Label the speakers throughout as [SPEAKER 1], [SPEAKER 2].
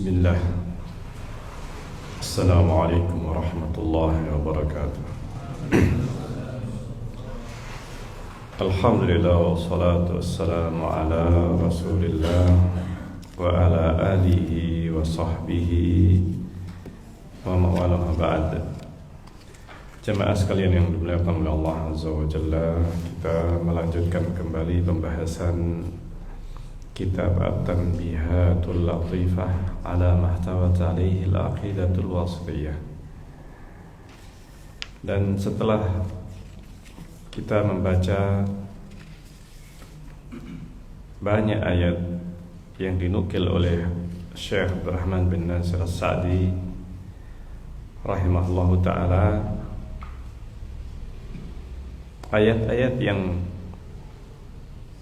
[SPEAKER 1] Bismillah. Assalamualaikum warahmatullahi wabarakatuh. Alhamdulillah wassalatu wassalamu ala Rasulillah wa ala alihi wa sahbihi wa ma'wala ba'd. Jemaah sekalian yang dimuliakan oleh Allah Azza wa Jalla, kita melanjutkan kembali pembahasan kitab At-Tanbihatul Latifah ala mahtawat alaihi al-aqidatul wasithiyah. Dan setelah kita membaca banyak ayat yang dinukil oleh Syekh Abdurrahman bin Nasir As-Sa'di rahimahullahu ta'ala, ayat-ayat yang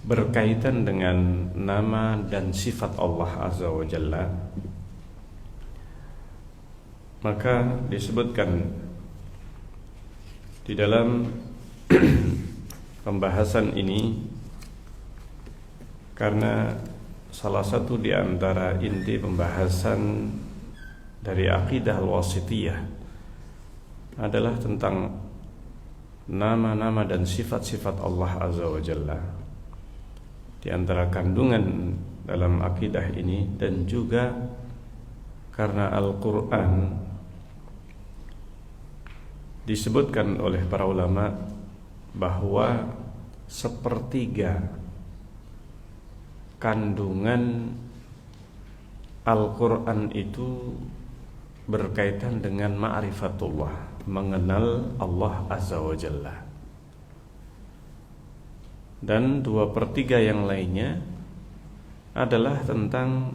[SPEAKER 1] berkaitan dengan nama dan sifat Allah Azza wa Jalla, maka disebutkan di dalam pembahasan ini, karena salah satu di antara inti pembahasan dari aqidah al-wasithiyah adalah tentang nama-nama dan sifat-sifat Allah Azza wa Jalla. Di antara kandungan dalam akidah ini, dan juga karena Al-Quran disebutkan oleh para ulama bahwa sepertiga kandungan Al-Quran itu berkaitan dengan ma'rifatullah, mengenal Allah Azza wa Jalla. Dan 2/3 yang lainnya adalah tentang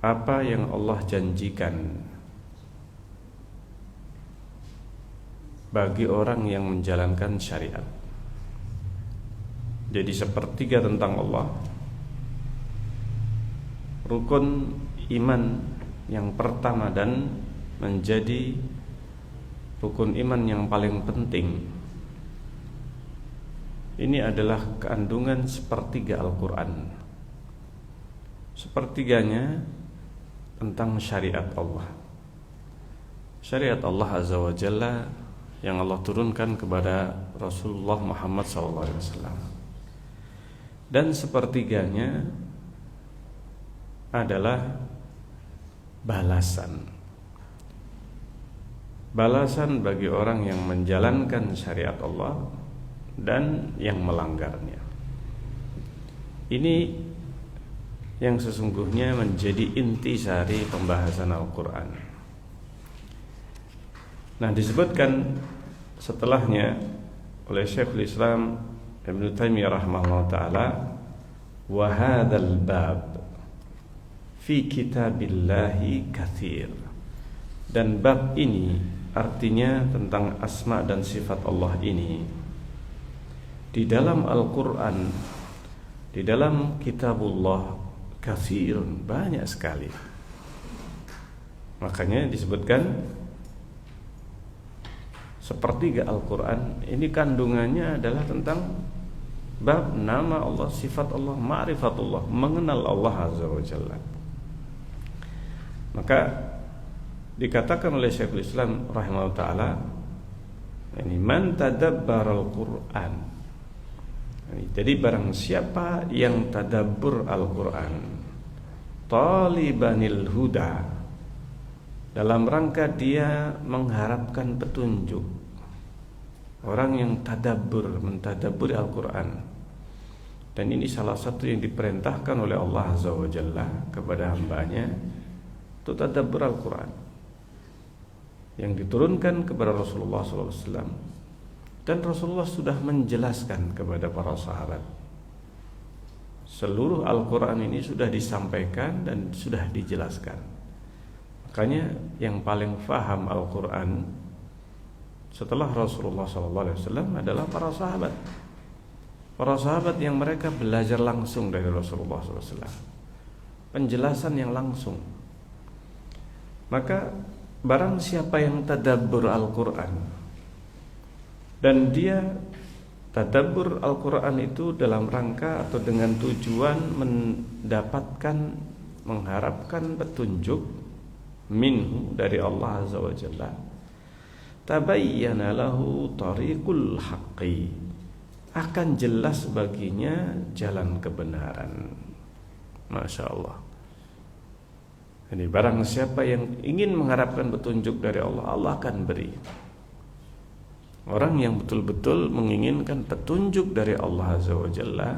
[SPEAKER 1] apa yang Allah janjikan bagi orang yang menjalankan syariat. Jadi 1/3 tentang Allah, rukun iman yang pertama dan menjadi rukun iman yang paling penting. Ini adalah kandungan 1/3 Al-Quran. 1/3-nya tentang syariat Allah. Syariat Allah Azza wa Jalla yang Allah turunkan kepada Rasulullah Muhammad SAW. Dan 1/3-nya adalah balasan. Balasan bagi orang yang menjalankan syariat Allah dan yang melanggarnya. Ini yang sesungguhnya menjadi intisari pembahasan Al-Quran. Nah, disebutkan setelahnya oleh Syekhul Islam Ibnu Taimiyah rahimahullah ta'ala, wa hadzal bab fi kitabillahi katsir. Dan bab ini artinya tentang asma dan sifat Allah ini di dalam Al-Quran, di dalam kitabullah katsirun, banyak sekali. Makanya disebutkan 1/3 Al-Quran ini kandungannya adalah tentang bab nama Allah, sifat Allah, ma'rifatullah, mengenal Allah Azza wa Jalla. Maka dikatakan oleh Syekhul Islam rahimahullah ta'ala, ini man tadabbara al-Quran. Jadi barang siapa yang tadabbur Al-Quran, talibanil huda, dalam rangka dia mengharapkan petunjuk. Orang yang tadabbur, mentadabburi Al-Quran. Dan ini salah satu yang diperintahkan oleh Allah Azza wa Jalla kepada hambanya, itu tadabbur Al-Quran, yang diturunkan kepada Rasulullah SAW. Dan Rasulullah sudah menjelaskan kepada para sahabat. Seluruh Al-Quran ini sudah disampaikan dan sudah dijelaskan. Makanya yang paling faham Al-Quran setelah Rasulullah SAW adalah para sahabat. Para sahabat yang mereka belajar langsung dari Rasulullah SAW, penjelasan yang langsung. Maka barang siapa yang tadabbur Al-Quran, dan dia tadabbur Al-Quran itu dalam rangka atau dengan tujuan mendapatkan mengharapkan petunjuk minhu dari Allah Azza wa Jalla, tabayyana lahu tariqul haqqi, akan jelas baginya jalan kebenaran. Masya Allah. Ini barang siapa yang ingin mengharapkan petunjuk dari Allah, Allah akan beri. Orang yang betul-betul menginginkan petunjuk dari Allah Azza wa Jalla,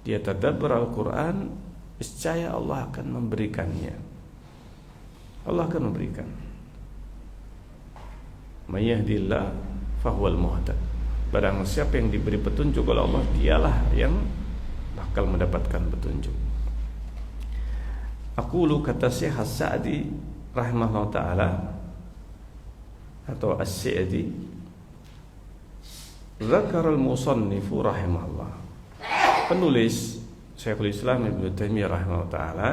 [SPEAKER 1] dia tadabbur Al-Quran, niscaya Allah akan memberikannya. Allah akan memberikan. May yahdihillah fahuwal muhtad. Barang siapa yang diberi petunjuk oleh Allah, dialah yang bakal mendapatkan petunjuk. Aqulu, kata Syekh As-Sa'di rahimahullah ta'ala, atau As-Sa'di, Zakarul musannifu rahimahullah, penulis Syekhul Islam Ibnu Taimiyah rahimahullah ta'ala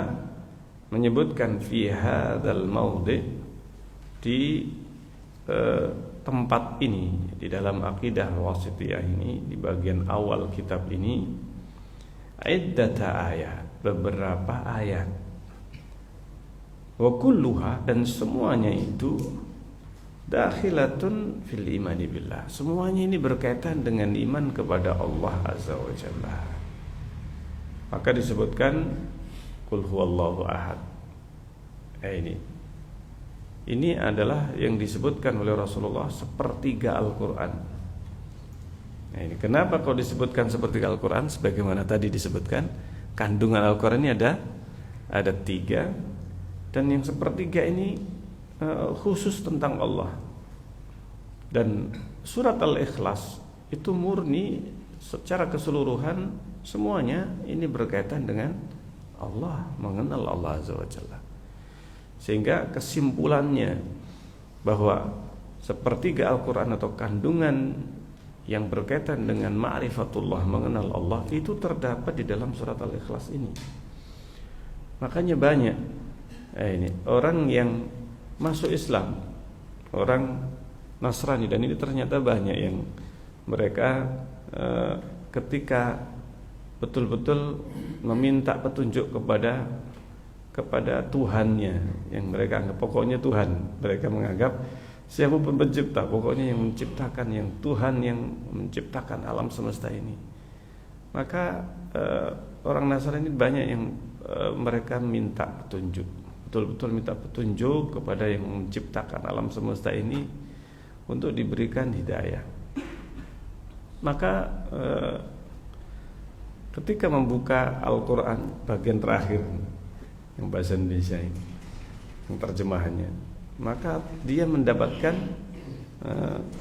[SPEAKER 1] menyebutkan fi hadzal maudhi, di tempat ini, di dalam akidah wasithiyah ini, di bagian awal kitab ini, iddata ayat, beberapa ayat, wa kulluha, dan semuanya itu dakhilatun fil imani billah, semuanya ini berkaitan dengan iman kepada Allah Azza wa Jalla. Maka disebutkan qul huwallahu ahad. Ini adalah yang disebutkan oleh Rasulullah sepertiga Al-Quran. Nah, ini kenapa kalau disebutkan sepertiga Al-Quran? Sebagaimana tadi disebutkan, kandungan Al-Quran ini ada 3, dan yang sepertiga ini khusus tentang Allah. Dan surat Al-Ikhlas itu murni secara keseluruhan, semuanya ini berkaitan dengan Allah, mengenal Allah Azza wa Jalla. Sehingga kesimpulannya bahwa sepertiga Al-Quran atau kandungan yang berkaitan dengan ma'rifatullah, mengenal Allah, itu terdapat di dalam surat Al-Ikhlas ini. Makanya banyak orang yang masuk Islam, orang Nasrani, dan ini ternyata banyak yang mereka ketika betul-betul meminta petunjuk kepada Tuhannya, yang mereka anggap pokoknya Tuhan, mereka menganggap siapapun pencipta, pokoknya yang menciptakan, yang Tuhan yang menciptakan alam semesta ini. Maka orang Nasrani banyak yang mereka minta petunjuk, betul-betul minta petunjuk kepada yang menciptakan alam semesta ini untuk diberikan hidayah. Maka ketika membuka Al-Quran bagian terakhir yang bahasa Indonesia ini, yang terjemahannya, maka dia mendapatkan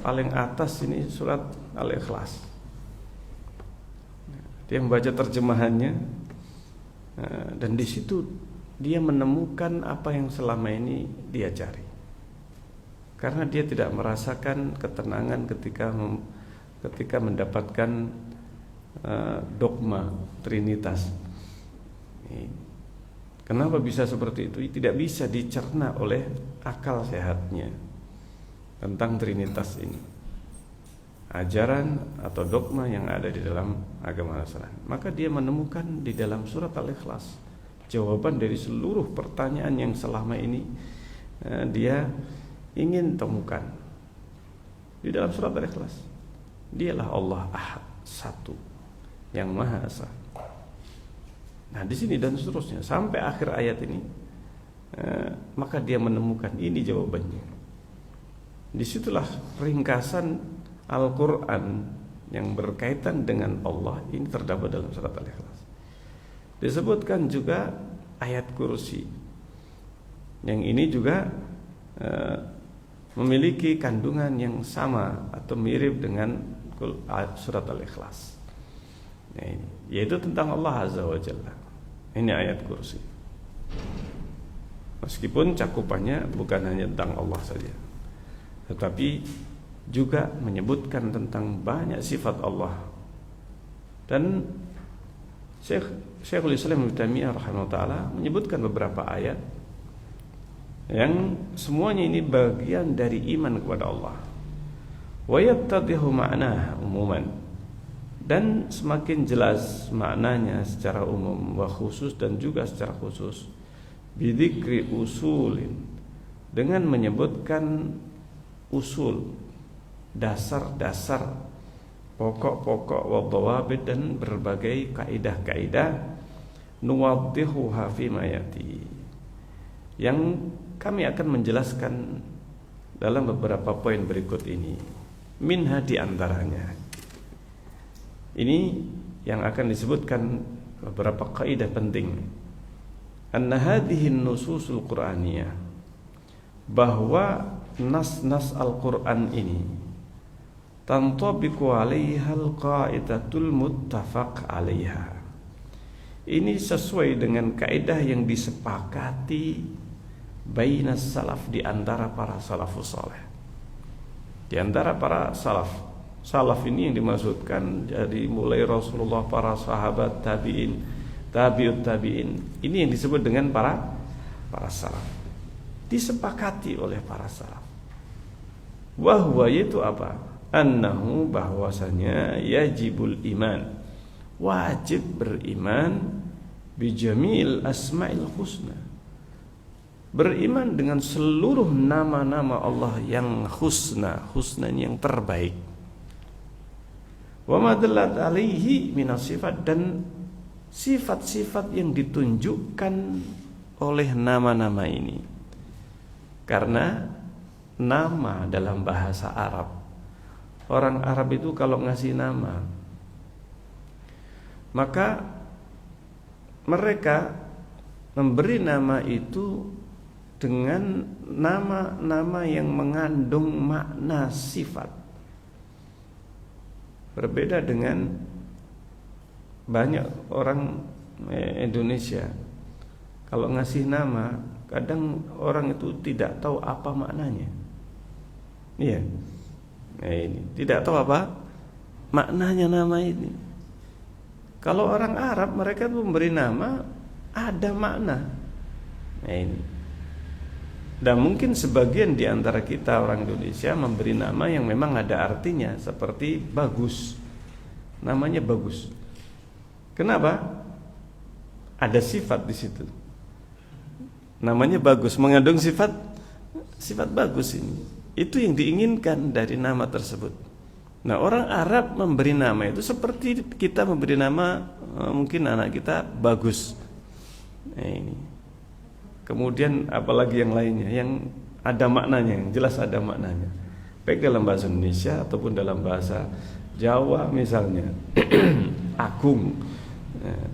[SPEAKER 1] paling atas ini surat Al-Ikhlas. Dia membaca terjemahannya, dan di situ dia menemukan apa yang selama ini dia cari. Karena dia tidak merasakan ketenangan ketika mendapatkan dogma Trinitas. Kenapa bisa seperti itu? Tidak bisa dicerna oleh akal sehatnya tentang Trinitas ini, ajaran atau dogma yang ada di dalam agama Nasrani. Maka dia menemukan di dalam surat Al-Ikhlas jawaban dari seluruh pertanyaan yang selama ini dia ingin temukan. Di dalam surat Al-Ikhlas, dialah Allah Ahad, satu, yang Maha Esa. Nah, di sini dan seterusnya sampai akhir ayat ini, maka dia menemukan ini jawabannya. Disitulah ringkasan Al-Quran yang berkaitan dengan Allah ini terdapat dalam surat Al-Ikhlas. Disebutkan juga ayat kursi, yang ini juga memiliki kandungan yang sama atau mirip dengan surat Al-Ikhlas. Nah, ini, yaitu tentang Allah Azza wa Jalla. Ini ayat kursi. Meskipun cakupannya bukan hanya tentang Allah saja, tetapi juga menyebutkan tentang banyak sifat Allah. Dan Syekhul Islam Ibnu Taimiyah rahimahullah ta'ala menyebutkan beberapa ayat yang semuanya ini bagian dari iman kepada Allah. Wa yattadihu ma'naha umuman, dan semakin jelas maknanya secara umum wa khusus dan juga secara khusus bidzikri usulin, dengan menyebutkan usul, dasar-dasar, pokok-pokok wa dhawabit dan berbagai kaidah-kaidah nuwaddihuha fi ma yati, yang kami akan menjelaskan dalam beberapa poin berikut ini. Minha di antaranya. Ini yang akan disebutkan beberapa kaidah penting. Anna hadhihi nususul Qur'aniyah, bahwa nas-nas Al-Qur'an ini tantabiqu 'alaiha al-qa'idatul muttafaq 'alaiha. Ini sesuai dengan kaidah yang disepakati bainas salaf, di antara para salafus saleh. Di antara para salaf ini yang dimaksudkan dari mulai Rasulullah, para sahabat, tabi'in, tabi'ut tabi'in. Ini yang disebut dengan para salaf. Disepakati oleh para salaf. Wahwa, yaitu apa? Annahu, bahwasanya yajibul iman, wajib beriman bijamil asma'il husna, beriman dengan seluruh nama-nama Allah yang husna, yang terbaik. Wa ma dallat alaihi minas sifat, dan sifat-sifat yang ditunjukkan oleh nama-nama ini. Karena nama dalam bahasa Arab, orang Arab itu kalau ngasih nama, maka mereka memberi nama itu dengan nama-nama yang mengandung makna sifat. Berbeda dengan banyak orang Indonesia, kalau ngasih nama, kadang orang itu tidak tahu apa maknanya. Iya. Nah, ini tidak tahu apa maknanya nama ini. Kalau orang Arab, mereka memberi nama ada makna. Nah, ini. Dan mungkin sebagian di antara kita orang Indonesia memberi nama yang memang ada artinya, seperti bagus. Namanya bagus. Kenapa? Ada sifat di situ. Namanya bagus, mengandung sifat bagus ini. Itu yang diinginkan dari nama tersebut. Nah, orang Arab memberi nama itu seperti kita memberi nama mungkin anak kita bagus. Nah, ini. Kemudian apalagi yang lainnya yang ada maknanya, yang jelas ada maknanya. Baik dalam bahasa Indonesia ataupun dalam bahasa Jawa misalnya. Agung. Nah,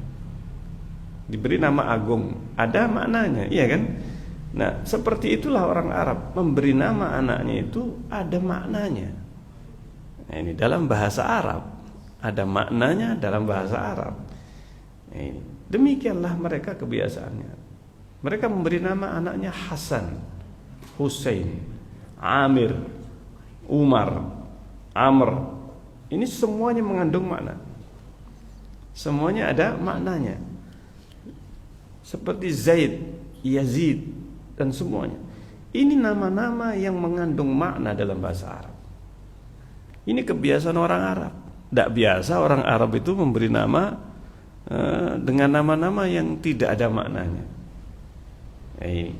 [SPEAKER 1] diberi nama Agung, ada maknanya, iya kan? Nah, seperti itulah orang Arab memberi nama anaknya itu ada maknanya. Nah, ini dalam bahasa Arab ada maknanya dalam bahasa Arab. Nah, ini demikianlah mereka kebiasaannya. Mereka memberi nama anaknya Hasan, Husain, Amir, Umar, Amr. Ini semuanya mengandung makna. Semuanya ada maknanya. Seperti Zaid, Yazid, dan semuanya. Ini nama-nama yang mengandung makna dalam bahasa Arab. Ini kebiasaan orang Arab. Tidak biasa orang Arab itu memberi nama dengan nama-nama yang tidak ada maknanya. Nah, ini.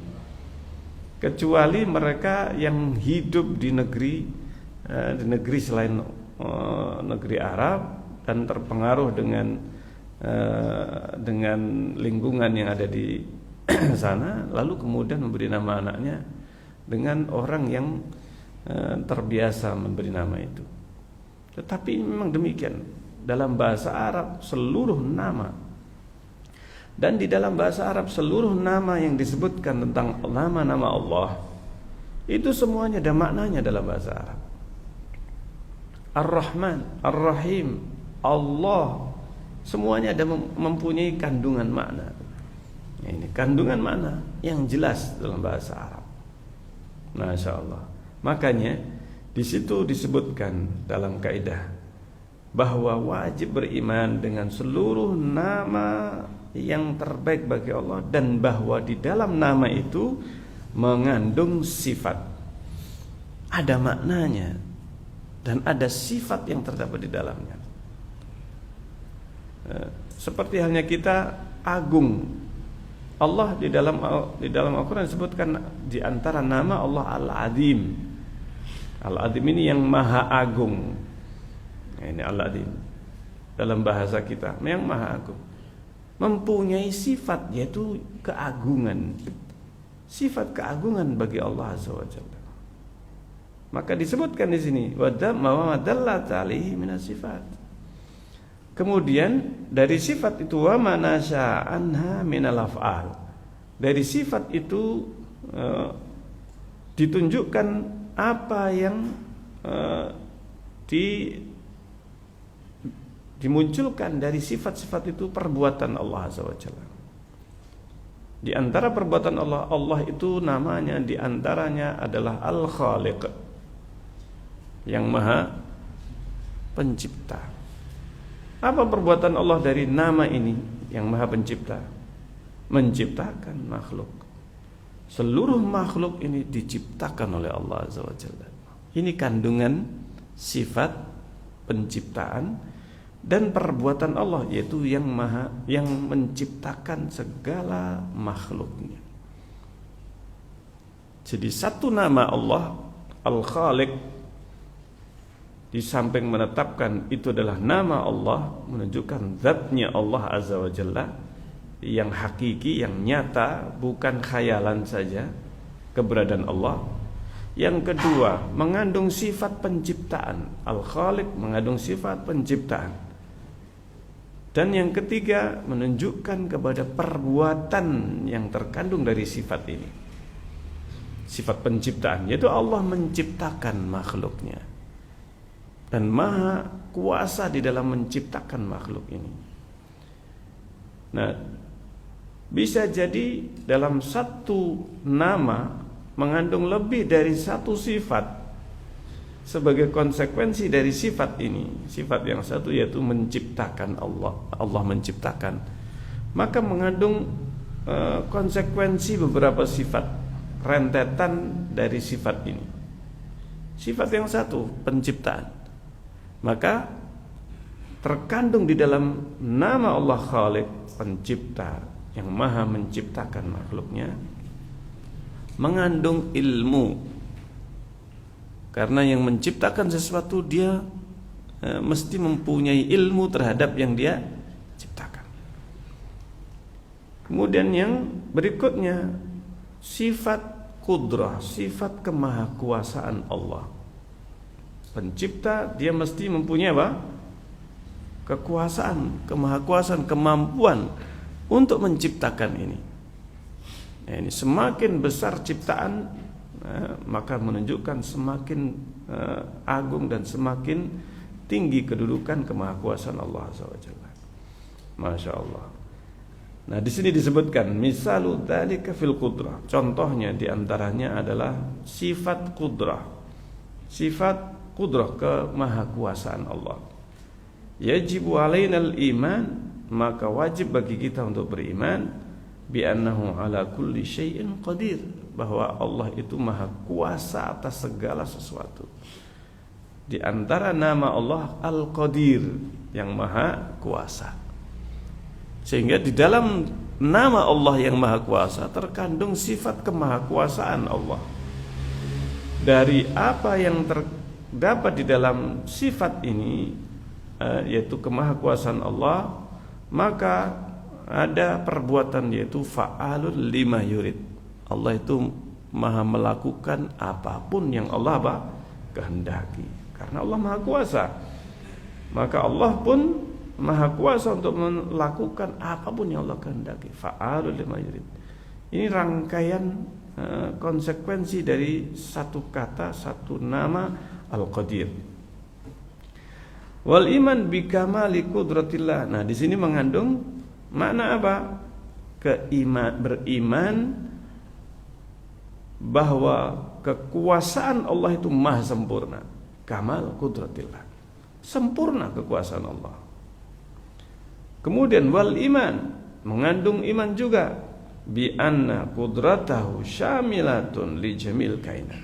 [SPEAKER 1] Kecuali mereka yang hidup di negeri selain negeri Arab dan terpengaruh dengan lingkungan yang ada di sana, lalu kemudian memberi nama anaknya dengan orang yang terbiasa memberi nama itu. Tetapi memang demikian dalam bahasa Arab seluruh nama. Dan di dalam bahasa Arab seluruh nama yang disebutkan tentang nama-nama Allah itu semuanya ada maknanya dalam bahasa Arab. Ar-Rahman, Ar-Rahim, Allah, semuanya ada mempunyai kandungan makna. Ini kandungan makna yang jelas dalam bahasa Arab. Masya Allah. Makanya di situ disebutkan dalam kaidah bahwa wajib beriman dengan seluruh nama yang terbaik bagi Allah, dan bahwa di dalam nama itu mengandung sifat, ada maknanya dan ada sifat yang terdapat di dalamnya. Seperti halnya kita agung. Allah di dalam Al-Qur'an disebutkan di antara nama Allah Al-Azim. Al-Azim ini yang maha agung. Ini Al-Azim dalam bahasa kita, yang maha agung. Mempunyai sifat yaitu keagungan. Sifat keagungan bagi Allah Azza wa Jalla. Maka disebutkan di sini wa dallat alaihi minas sifat. Kemudian dari sifat itu wa manasya anha minal af'al. Dari sifat itu ditunjukkan apa yang dimunculkan dari sifat-sifat itu perbuatan Allah Azza wa Jalla. Di antara perbuatan Allah, Allah itu namanya di antaranya adalah Al-Khaliq, yang maha pencipta. Apa perbuatan Allah dari nama ini yang maha pencipta? Menciptakan makhluk. Seluruh makhluk ini diciptakan oleh Allah Azza wa Jalla. Ini kandungan sifat penciptaan dan perbuatan Allah, yaitu yang menciptakan segala makhluknya. Jadi satu nama Allah Al-Khaliq, di samping menetapkan itu adalah nama Allah, menunjukkan zatnya Allah Azza wa Jalla yang hakiki, yang nyata, bukan khayalan saja keberadaan Allah. Yang kedua, mengandung sifat penciptaan. Al-Khaliq mengandung sifat penciptaan. Dan yang ketiga, menunjukkan kepada perbuatan yang terkandung dari sifat ini, sifat penciptaan, yaitu Allah menciptakan makhluknya dan maha kuasa di dalam menciptakan makhluk ini. Nah, bisa jadi dalam satu nama mengandung lebih dari satu sifat sebagai konsekuensi dari sifat ini. Sifat yang satu yaitu menciptakan Allah menciptakan, maka mengandung konsekuensi beberapa sifat, rentetan dari sifat ini. Sifat yang satu penciptaan, maka terkandung di dalam nama Allah Khaliq, pencipta yang maha menciptakan makhluknya, mengandung ilmu. Karena yang menciptakan sesuatu dia mesti mempunyai ilmu terhadap yang dia ciptakan. Kemudian yang berikutnya sifat kudrah, sifat kemahakuasaan Allah. Pencipta dia mesti mempunyai apa? Kekuasaan, kemahakuasaan, kemampuan untuk menciptakan ini. Nah, ini semakin besar ciptaan, maka menunjukkan semakin agung dan semakin tinggi kedudukan kemahakuasaan Allah SWT. Masya Allah. Nah, di sini disebutkan misalu dzalika fil qudrah. Contohnya diantaranya adalah sifat qudrah. Sifat qudrah, kemahakuasaan Allah. Yajibu alainal iman, maka wajib bagi kita untuk beriman bi annahu ala kulli syai'in qadir, bahwa Allah itu maha kuasa atas segala sesuatu. Di antara nama Allah Al-Qadir, yang maha kuasa. Sehingga di dalam nama Allah yang maha kuasa terkandung sifat kemahakuasaan Allah. Dari apa yang terdapat di dalam sifat ini, yaitu kemahakuasaan Allah, maka ada perbuatan yaitu fa'alun lima yurid. Allah itu maha melakukan apapun yang Allah kehendaki. Karena Allah maha kuasa, maka Allah pun maha kuasa untuk melakukan apapun yang Allah kehendaki. Fa'alul lima yurid. Ini rangkaian konsekuensi dari satu kata, satu nama Al-Qadir. Wal iman bi kamali qudratillah. Nah, di sini mengandung makna apa? Beriman bahwa kekuasaan Allah itu maha sempurna. Kamal qudratillah, sempurna kekuasaan Allah. Kemudian wal iman, mengandung iman juga bi anna qudratahu syamilatun li jamil kainat,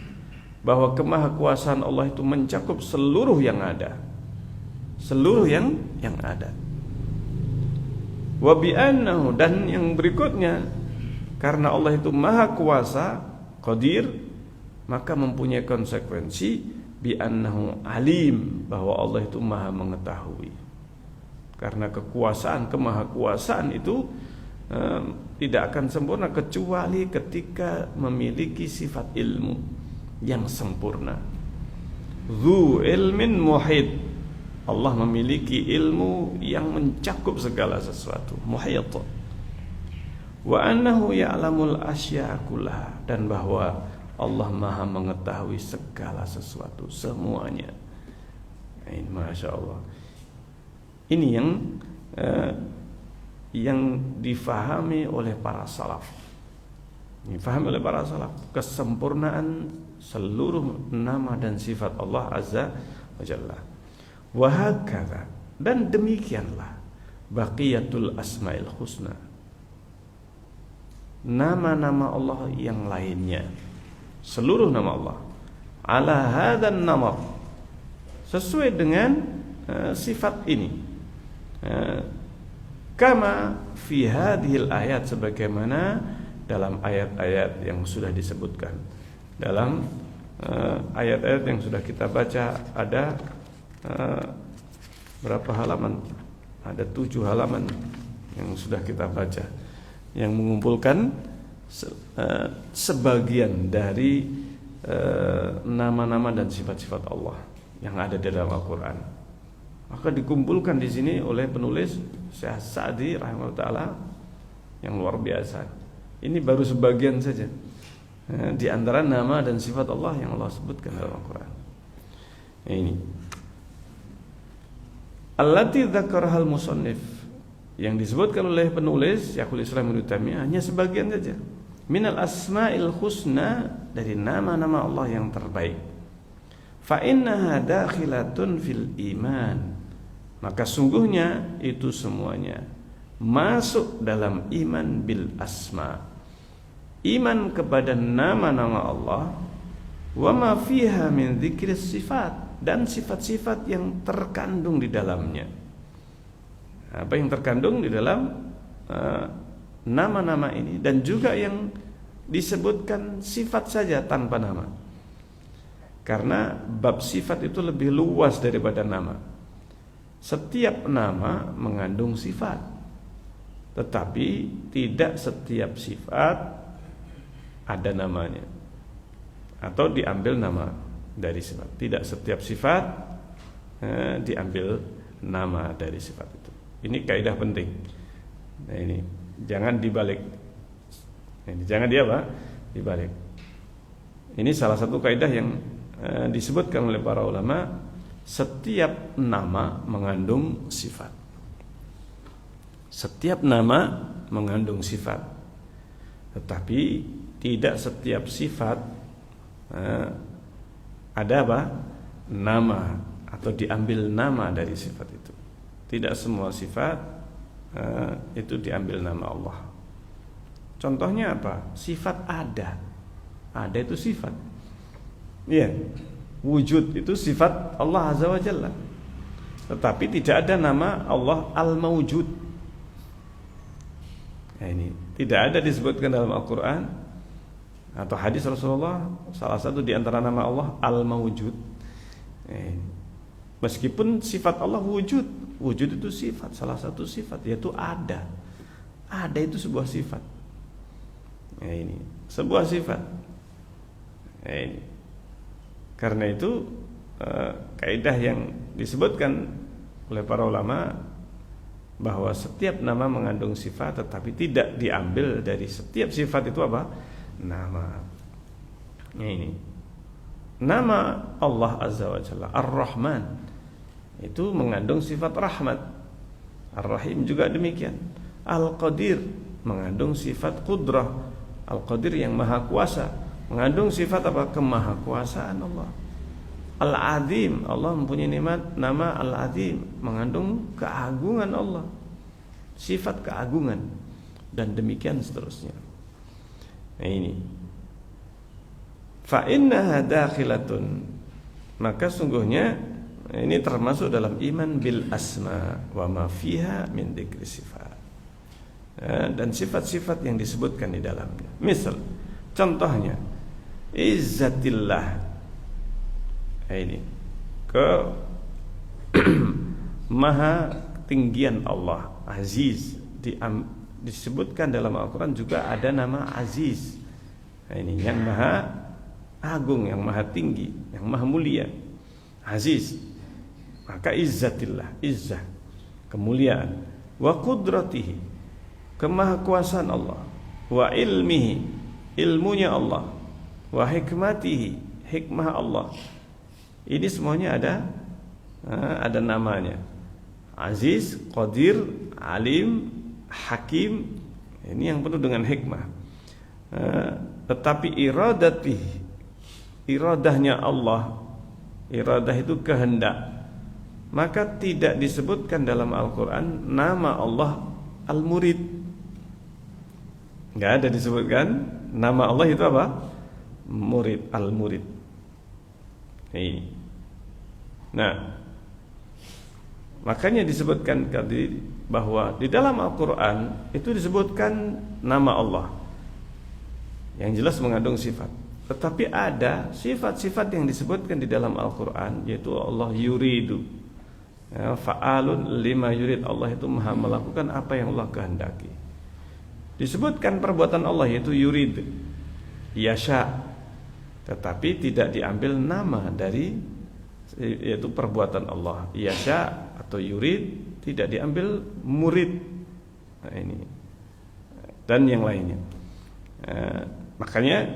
[SPEAKER 1] bahwa kemahakuasaan Allah itu mencakup seluruh yang ada. Seluruh yang ada. Wa bi annahu, dan yang berikutnya, karena Allah itu maha kuasa, qadir, maka mempunyai konsekuensi bi annahu alim, bahwa Allah itu maha mengetahui. Karena kekuasaan, kemahakuasaan itu tidak akan sempurna kecuali ketika memiliki sifat ilmu yang sempurna. Dzu ilmin muhit, Allah memiliki ilmu yang mencakup segala sesuatu, muhit. Wa annahu ya'lamul asya'a kullaha, dan bahwa Allah maha mengetahui segala sesuatu, semuanya. Ini Masya Allah. Ini yang difahami oleh para salaf. Difahami oleh para salaf kesempurnaan seluruh nama dan sifat Allah Azza wa Jalla. Wa hakadha, dan demikianlah baqiyatul asmaul husna, nama-nama Allah yang lainnya, seluruh nama Allah, ala hadzal namat, sesuai dengan sifat ini, kama fi hadhil ayat, sebagaimana dalam ayat-ayat yang sudah disebutkan. Dalam ayat-ayat yang sudah kita baca ada berapa halaman? Ada 7 halaman yang sudah kita baca, yang mengumpulkan sebagian dari nama-nama dan sifat-sifat Allah yang ada di dalam Al-Quran. Maka dikumpulkan di sini oleh penulis Syekh Sa'di rahimahullah taala yang luar biasa. Ini baru sebagian saja di antara nama dan sifat Allah yang Allah sebutkan dalam Al-Quran. Ini allati dzakarahal musannif, yang disebutkan oleh penulis Syekhul Islam Ibnu Taimiyah hanya sebagian saja. Minal asma'il husna, dari nama-nama Allah yang terbaik. Fa innaha dakhilatun fil iman, maka sungguhnya itu semuanya masuk dalam iman bil asma, iman kepada nama-nama Allah, wa ma fiha min dzikris sifat, dan sifat-sifat yang terkandung di dalamnya. Apa yang terkandung di dalam nama-nama ini, dan juga yang disebutkan sifat saja tanpa nama. Karena bab sifat itu lebih luas daripada nama. Setiap nama mengandung sifat, tetapi tidak setiap sifat ada namanya atau diambil nama dari sifat. Tidak setiap sifat diambil nama dari sifat itu. Ini kaidah penting. Nah, ini jangan dibalik. Ini jangan dibalik. Ini salah satu kaidah yang disebutkan oleh para ulama. Setiap nama mengandung sifat. Setiap nama mengandung sifat, tetapi tidak setiap sifat ada apa? Nama atau diambil nama dari sifat itu. Tidak semua sifat itu diambil nama Allah. Contohnya apa? Sifat ada. Ada itu sifat. Iya. Wujud itu sifat Allah Azza wa Jalla. Tetapi tidak ada nama Allah Al-Mawjud. Nah, ini tidak ada disebutkan dalam Al-Quran atau hadis Rasulullah. Salah satu di antara nama Allah Al-Mawjud. Meskipun sifat Allah wujud. Wujud itu sifat, salah satu sifat, yaitu ada. Ada itu sebuah sifat. Nah, ini sebuah sifat. Nah, ini. Karena itu kaidah yang disebutkan oleh para ulama bahwa setiap nama mengandung sifat, tetapi tidak diambil dari setiap sifat itu apa? Nama. Nah, ini nama Allah Azza wa Jalla Ar-Rahman itu mengandung sifat rahmat. Ar-Rahim juga demikian. Al-Qadir mengandung sifat qudrah. Al-Qadir yang maha kuasa mengandung sifat apa? Kemahakuasaan Allah. Al-Azim, Allah mempunyai nama Al-Azim, mengandung keagungan Allah, sifat keagungan, dan demikian seterusnya. Nah, ini fa innaha dakhilatun, maka sungguhnya ini termasuk dalam iman bil asma wa ma fiha min dzikri sifat. dan sifat-sifat yang disebutkan di dalamnya. Misal, contohnya izzatillah, ini ke maha tinggian Allah, aziz. Disebutkan dalam Al-Quran juga ada nama aziz. Ini yang maha agung, yang maha tinggi, yang maha mulia, aziz. Maka izzatillah, izzah, kemuliaan. Wa qudratihi, kemahakuasaan Allah. Wa ilmihi, ilmunya Allah. Wa hikmatihi, hikmah Allah. Ini semuanya ada namanya. Aziz, Qadir, Alim, Hakim. Ini yang penuh dengan hikmah. Tetapi iradahnya Allah, iradah itu kehendak, maka tidak disebutkan dalam Al-Quran nama Allah Al-Murid. Enggak ada disebutkan nama Allah itu apa? Murid, Al-Murid. Nah, makanya disebutkan tadi bahwa di dalam Al-Quran itu disebutkan nama Allah yang jelas mengandung sifat. Tetapi ada sifat-sifat yang disebutkan di dalam Al-Quran, yaitu Allah yuridu, fa'alun lima yurid. Allah itu maha melakukan apa yang Allah kehendaki. Disebutkan perbuatan Allah yaitu yurid, yasha, tetapi tidak diambil nama dari, yaitu perbuatan Allah yasha atau yurid, tidak diambil murid. Nah, ini dan yang lainnya. Makanya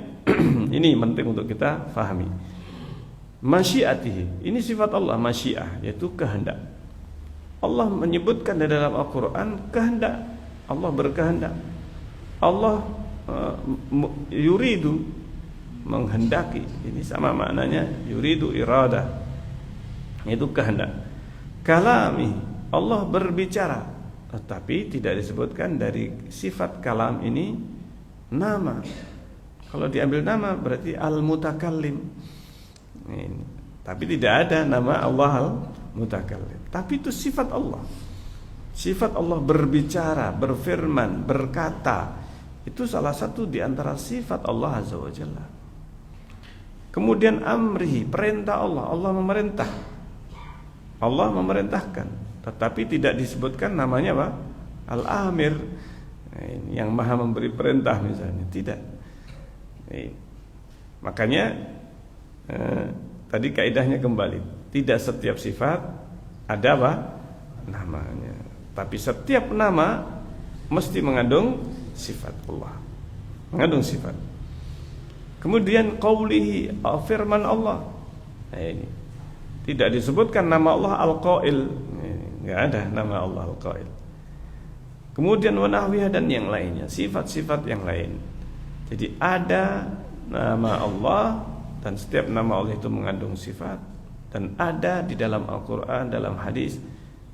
[SPEAKER 1] ini penting untuk kita fahami. Masyiatihi, ini sifat Allah, masyiah, yaitu kehendak. Allah menyebutkan di dalam Al-Quran kehendak. Allah berkehendak. Allah yuridu, menghendaki. Ini sama maknanya, yuridu irada, itu kehendak. Kalami, Allah berbicara, tetapi tidak disebutkan dari sifat kalam ini nama. Kalau diambil nama berarti al-mutakallim. Tapi tidak ada nama Allah al-mutakallim. Tapi itu sifat Allah. Sifat Allah berbicara, berfirman, berkata. Itu salah satu di antara sifat Allah Azza wa Jalla. Kemudian amrihi, perintah Allah. Allah memerintah. Allah memerintahkan. Tetapi tidak disebutkan namanya apa? Al-Amir, yang maha memberi perintah misalnya. Tidak. Makanya tadi kaidahnya kembali, tidak setiap sifat ada apa? Namanya. Tapi setiap nama mesti mengandung sifat Allah, mengandung sifat. Kemudian qaulihi, firman Allah. Ini tidak disebutkan nama Allah Al-Qail, enggak ada nama Allah Al-Qail. Kemudian wa nahwiha, dan yang lainnya, sifat-sifat yang lain. Jadi ada nama Allah, dan setiap nama Allah itu mengandung sifat. Dan ada di dalam Al-Quran, dalam hadis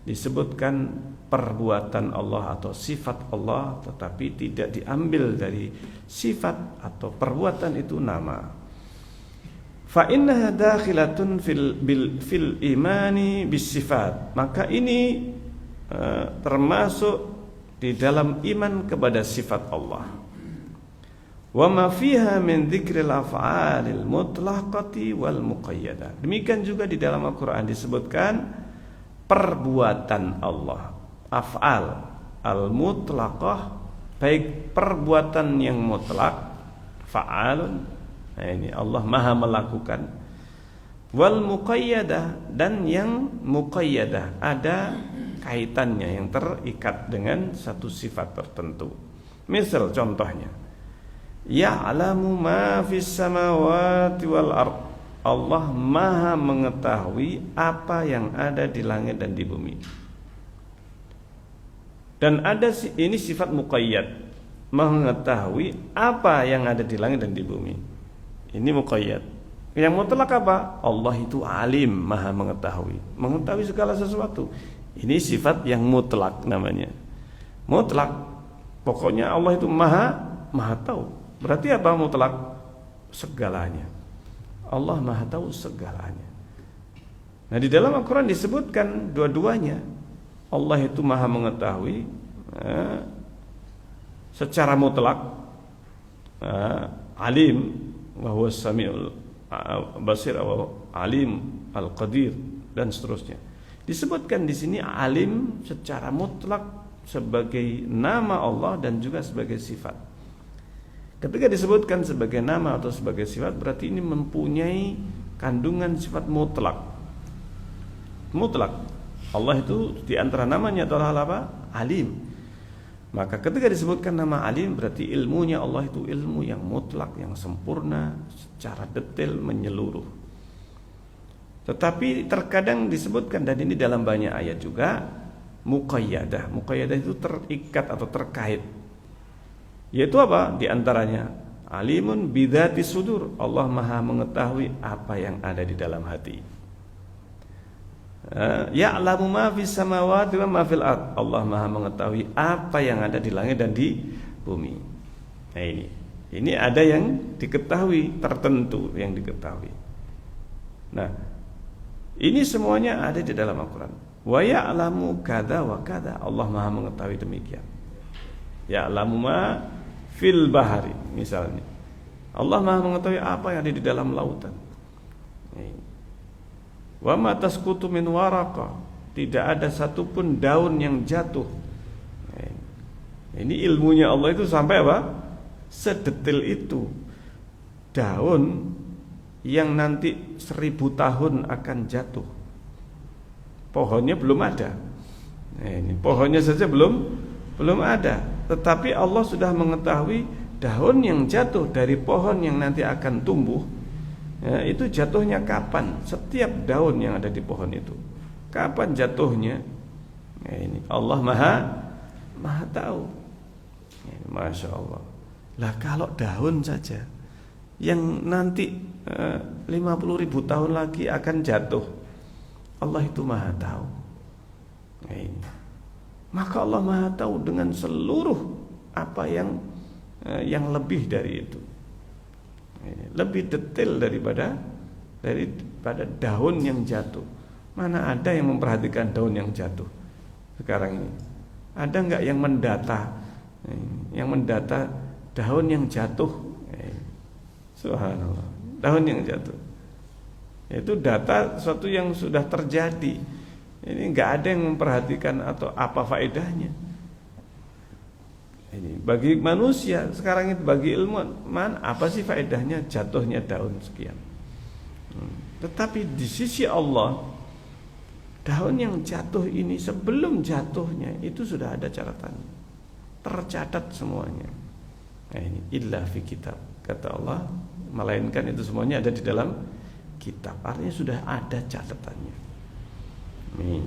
[SPEAKER 1] disebutkan perbuatan Allah atau sifat Allah, tetapi tidak diambil dari sifat atau perbuatan itu nama. Fa innaha dakhilatun fil imani bis sifat. Maka ini termasuk di dalam iman kepada sifat Allah. Wa ma fiha min dzikril af'alil mutlaqati wal muqayyadah. Demikian juga di dalam Al-Qur'an disebutkan perbuatan Allah, af'al al-mutlaqah, baik perbuatan yang mutlak, fa'alun, ini Allah maha melakukan, wal muqayyadah, dan yang muqayyadah, ada kaitannya yang terikat dengan satu sifat tertentu. Misal contohnya, ya'lamu ma fis samawati wal ard. Allah maha mengetahui apa yang ada di langit dan di bumi. Dan ada ini sifat muqayyad, mengetahui apa yang ada di langit dan di bumi. Ini muqayyad. Yang mutlak apa? Allah itu alim, maha mengetahui segala sesuatu. Ini sifat yang mutlak namanya. Mutlak, pokoknya Allah itu maha tahu. Berarti apa mutlak? Segalanya. Allah maha tahu segalanya. Nah, di dalam Al-Quran disebutkan dua-duanya. Allah itu maha mengetahui secara mutlak, alim wa huwa samiul basir wa alim al-qadir dan seterusnya. Disebutkan di sini alim secara mutlak sebagai nama Allah dan juga sebagai sifat. Ketika disebutkan sebagai nama atau sebagai sifat, berarti ini mempunyai kandungan sifat mutlak. Mutlak. Allah itu di antara namanya adalah apa? Alim. Maka ketika disebutkan nama alim, berarti ilmunya Allah itu ilmu yang mutlak, yang sempurna, secara detail menyeluruh. Tetapi terkadang disebutkan, dan ini dalam banyak ayat juga, muqayyadah. Muqayyadah itu terikat atau terkait. Yaitu apa? Di antaranya alimun bidzati sudur. Allah Maha mengetahui apa yang ada di dalam hati. Ya'lamu ma fis samawati wa ma fil ard. Allah Maha mengetahui apa yang ada di langit dan di bumi. Nah ini ada yang diketahui, tertentu yang diketahui. Nah, ini semuanya ada di dalam Al-Quran. Wa ya'lamu kada wa kada. Allah Maha mengetahui demikian. Ya'lamu ma fil bahari misalnya. Allah Maha mengetahui apa yang ada di dalam lautan. Wa ma tasqutu min waraqa. Tidak ada satupun daun yang jatuh. Ini ilmunya Allah itu sampai apa? Sedetail itu. Daun yang nanti 1000 tahun akan jatuh, pohonnya belum ada. Ini pohonnya saja belum ada, tetapi Allah sudah mengetahui daun yang jatuh dari pohon yang nanti akan tumbuh, ya, itu jatuhnya kapan. Setiap daun yang ada di pohon itu kapan jatuhnya, ya, ini Allah maha tahu. Ya, Masya Allah. Lah kalau daun saja yang nanti 50.000 tahun lagi akan jatuh, Allah itu maha tahu. Nah, ini. Maka Allah maha tahu dengan seluruh apa yang lebih dari itu. Ini, lebih detail daripada daun yang jatuh. Mana ada yang memperhatikan daun yang jatuh sekarang ini? Ada enggak yang mendata daun yang jatuh? Subhanallah, daun yang jatuh. Itu data sesuatu yang sudah terjadi. Ini enggak ada yang memperhatikan atau apa faedahnya. Ini bagi manusia sekarang itu, bagi ilmuwan, apa sih faedahnya jatuhnya daun sekian? Tetapi di sisi Allah, daun yang jatuh ini sebelum jatuhnya itu sudah ada catatannya, tercatat semuanya. Nah ini illa fi kitab, kata Allah, melainkan itu semuanya ada di dalam kitab. Artinya sudah ada catatannya. Nih.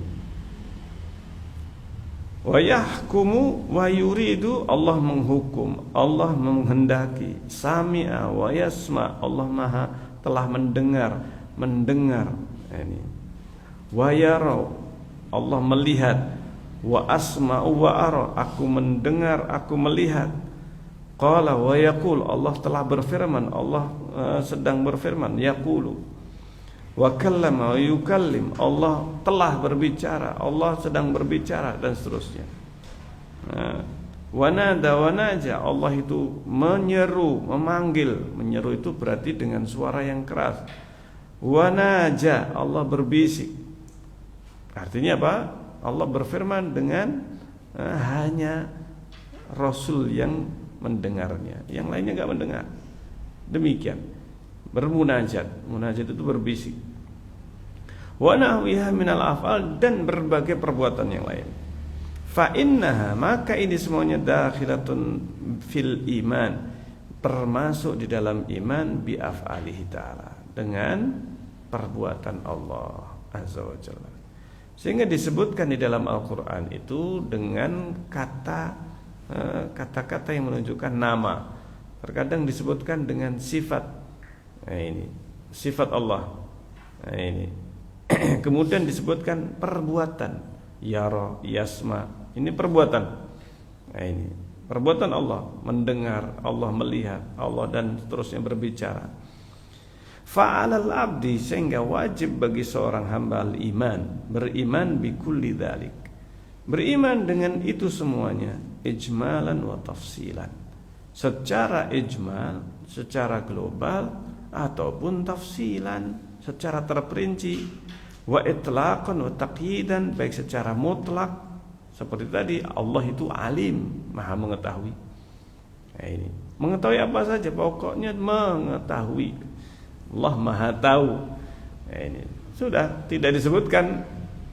[SPEAKER 1] Wa yahkumu wa yuridu, Allah menghukum, Allah menghendaki. Sami'a wa yasma, Allah Maha telah mendengar. Ini. Wa yara, Allah melihat. Wa asma'u wa ara, aku mendengar, aku melihat. Qala wa yaqul, Allah telah berfirman, Allah sedang berfirman, yaqulu. Wa kallama wa yukallim, Allah telah berbicara, Allah sedang berbicara, dan seterusnya. Wa nada wa naja, Allah itu menyeru, memanggil. Menyeru itu berarti dengan suara yang keras. Wa naja, Allah berbisik. Artinya apa? Allah berfirman dengan hanya Rasul yang mendengarnya, yang lainnya enggak mendengar. Demikian bermunajat. Munajat itu berbisik. Wa nahwiha minal af'al, dan berbagai perbuatan yang lain. Fa innaha, maka ini semuanya dakhilatun fil iman, termasuk di dalam iman, bi af'alihi ta'ala, dengan perbuatan Allah azza wa jalla. Sehingga disebutkan di dalam Al-Qur'an itu dengan kata-kata yang menunjukkan nama. Terkadang disebutkan dengan sifat. Nah, ini sifat Allah. Nah, ini kemudian disebutkan perbuatan. Yara, yasma, ini perbuatan. Nah, ini perbuatan Allah, mendengar, Allah melihat, Allah dan seterusnya berbicara. Fa'alal abdi, sehingga wajib bagi seorang hamba al-iman, beriman bi kulli dzalik, beriman dengan itu semuanya, ijmalan wa tafsilan. Secara ijmal, secara global, ataupun tafsilan, secara terperinci. Wa itlaqan wa taqyidan, baik secara mutlak. Seperti tadi, Allah itu alim, maha mengetahui. Nah, ini mengetahui apa saja, pokoknya mengetahui. Allah maha tahu. Nah, ini sudah tidak disebutkan.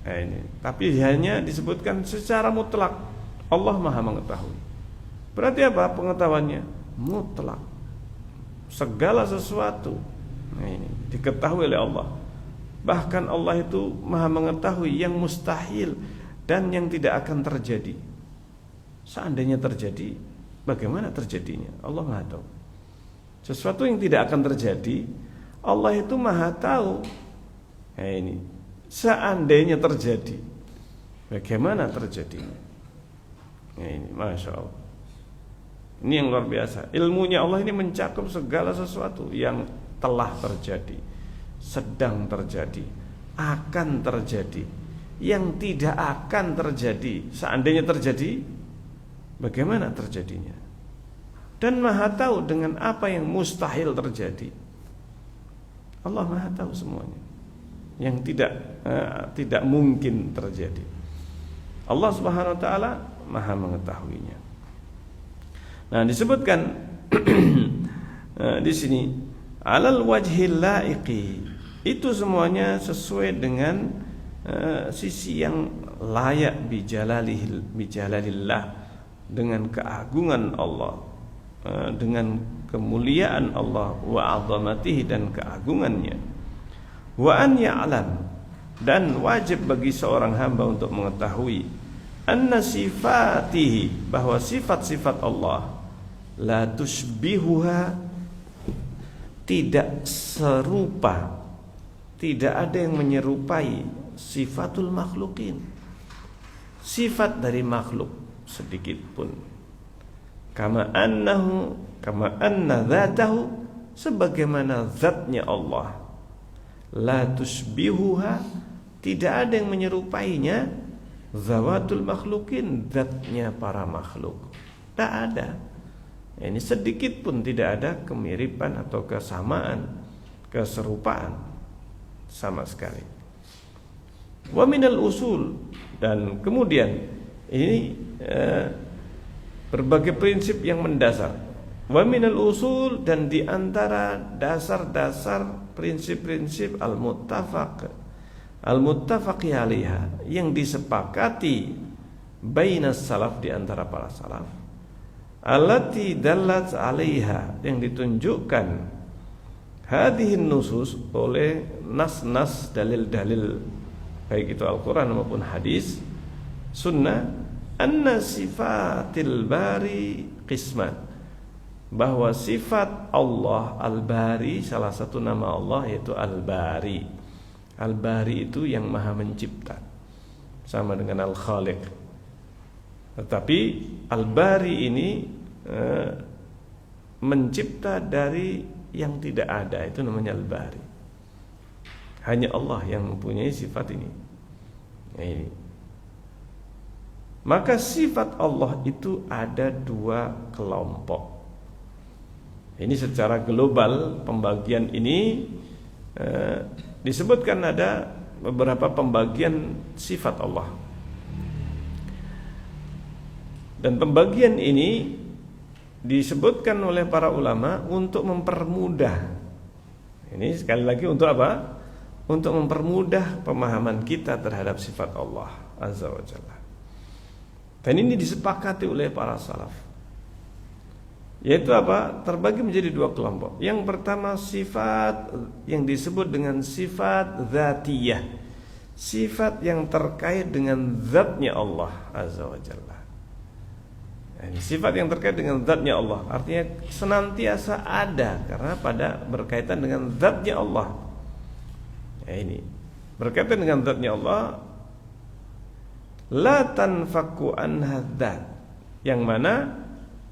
[SPEAKER 1] Nah, ini tapi hanya disebutkan secara mutlak. Allah maha mengetahui. Berarti apa pengetahuannya? Mutlak. Segala sesuatu, nah, ini diketahui oleh Allah. Bahkan Allah itu maha mengetahui yang mustahil dan yang tidak akan terjadi. Seandainya terjadi, bagaimana terjadinya? Allah maha tahu. Sesuatu yang tidak akan terjadi, Allah itu maha tahu. Nah, ini seandainya terjadi, bagaimana terjadinya? Nah, ini Masya Allah. Ini yang luar biasa. Ilmunya Allah ini mencakup segala sesuatu yang telah terjadi, sedang terjadi, akan terjadi, yang tidak akan terjadi. Seandainya terjadi, bagaimana terjadinya? Dan maha tahu dengan apa yang mustahil terjadi. Allah maha tahu semuanya yang tidak mungkin terjadi. Allah Subhanahu wa taala maha mengetahuinya. Nah, disebutkan di sini alal wajhil laiqi, itu semuanya sesuai dengan sisi yang layak bijalalillah, dengan keagungan Allah, dengan kemuliaan Allah, wa azamatihi, dan keagungannya. Wa an ya'lam, dan wajib bagi seorang hamba untuk mengetahui anna sifatihi, bahwa sifat-sifat Allah la tushbihuha, tidak serupa, tidak ada yang menyerupai sifatul makhlukin, sifat dari makhluk sedikit pun. Kama anna dzatahu, sebagaimana zatnya Allah, la tushbihuha, tidak ada yang menyerupainya, zawatul makhlukin, zatnya para makhluk, tak ada. Ini sedikit pun tidak ada kemiripan atau kesamaan, keserupaan sama sekali. Wa minal usul, dan kemudian ini berbagai prinsip yang mendasar. Wa minal usul, dan di antara dasar-dasar prinsip-prinsip al-muttafaqi 'alaiha, yang disepakati bainas salaf, di antara para salaf, allati dallat 'alaiha, yang ditunjukkan hadhihin nusus, oleh nas-nas, dalil-dalil, baik itu Al-Quran maupun hadis, sunnah, anna sifatil bari qisman, bahwa sifat Allah Al-Bari, salah satu nama Allah yaitu Al-Bari. Al-Bari itu yang maha mencipta, sama dengan Al-Khaliq. Tetapi Al-Bari ini mencipta dari yang tidak ada, itu namanya Al-Bari. Hanya Allah yang mempunyai sifat ini. Nah, ini. Maka sifat Allah itu ada dua kelompok. Ini secara global pembagian ini disebutkan ada beberapa pembagian sifat Allah. Dan pembagian ini disebutkan oleh para ulama untuk mempermudah. Ini sekali lagi untuk apa? Untuk mempermudah pemahaman kita terhadap sifat Allah Azza wa Jalla. Dan ini disepakati oleh para salaf. Yaitu apa? Terbagi menjadi dua kelompok. Yang pertama sifat yang disebut dengan sifat dzatiyah, sifat yang terkait dengan zatnya Allah Azza wa Jalla. Ini sifat yang terkait dengan zatnya Allah, artinya senantiasa ada, karena pada berkaitan dengan zatnya Allah. Ini berkaitan dengan zatnya Allah, la tanfaku anha dzat, yang mana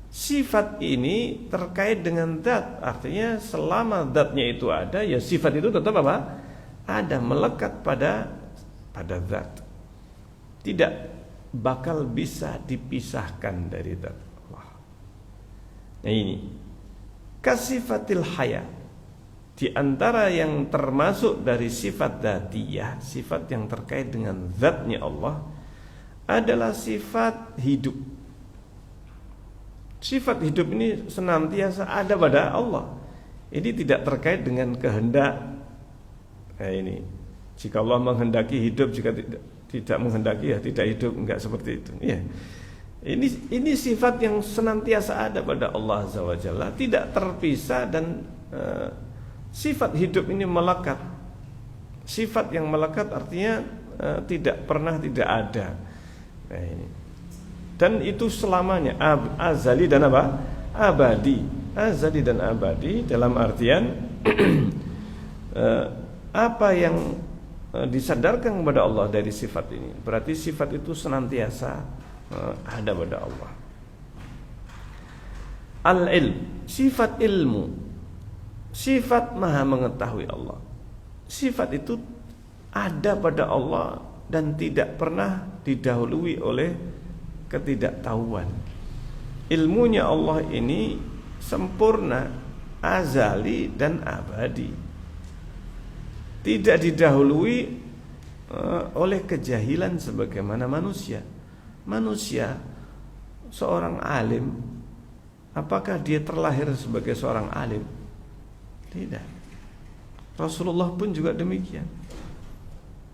[SPEAKER 1] sifat ini terkait dengan zat, artinya selama zatnya itu ada, ya sifat itu tetap apa? Ada, melekat pada zat. Tidak bakal bisa dipisahkan dari zat Allah. Nah ini kasifatil haya, di antara yang termasuk dari sifat dzatiyah, sifat yang terkait dengan zatnya Allah adalah sifat hidup. Sifat hidup ini senantiasa ada pada Allah. Ini tidak terkait dengan kehendak. Nah ini, jika Allah menghendaki hidup, jika tidak menghendaki ya tidak hidup, enggak seperti itu. Ya. Ini sifat yang senantiasa ada pada Allah Azza wa Jalla, tidak terpisah, dan sifat hidup ini melekat. Sifat yang melekat artinya tidak pernah tidak ada. Nah, ini. Dan itu selamanya, azali dan apa? Abadi. Azali dan abadi dalam artian apa yang disadarkan kepada Allah dari sifat ini, berarti sifat itu senantiasa ada pada Allah. Al-ilm, sifat ilmu, sifat maha mengetahui Allah. Sifat itu ada pada Allah dan tidak pernah didahului oleh ketidaktahuan. Ilmunya Allah ini sempurna, azali dan abadi, tidak didahului oleh kejahilan sebagaimana manusia. Manusia, seorang alim, apakah dia terlahir sebagai seorang alim? Tidak. Rasulullah pun juga demikian.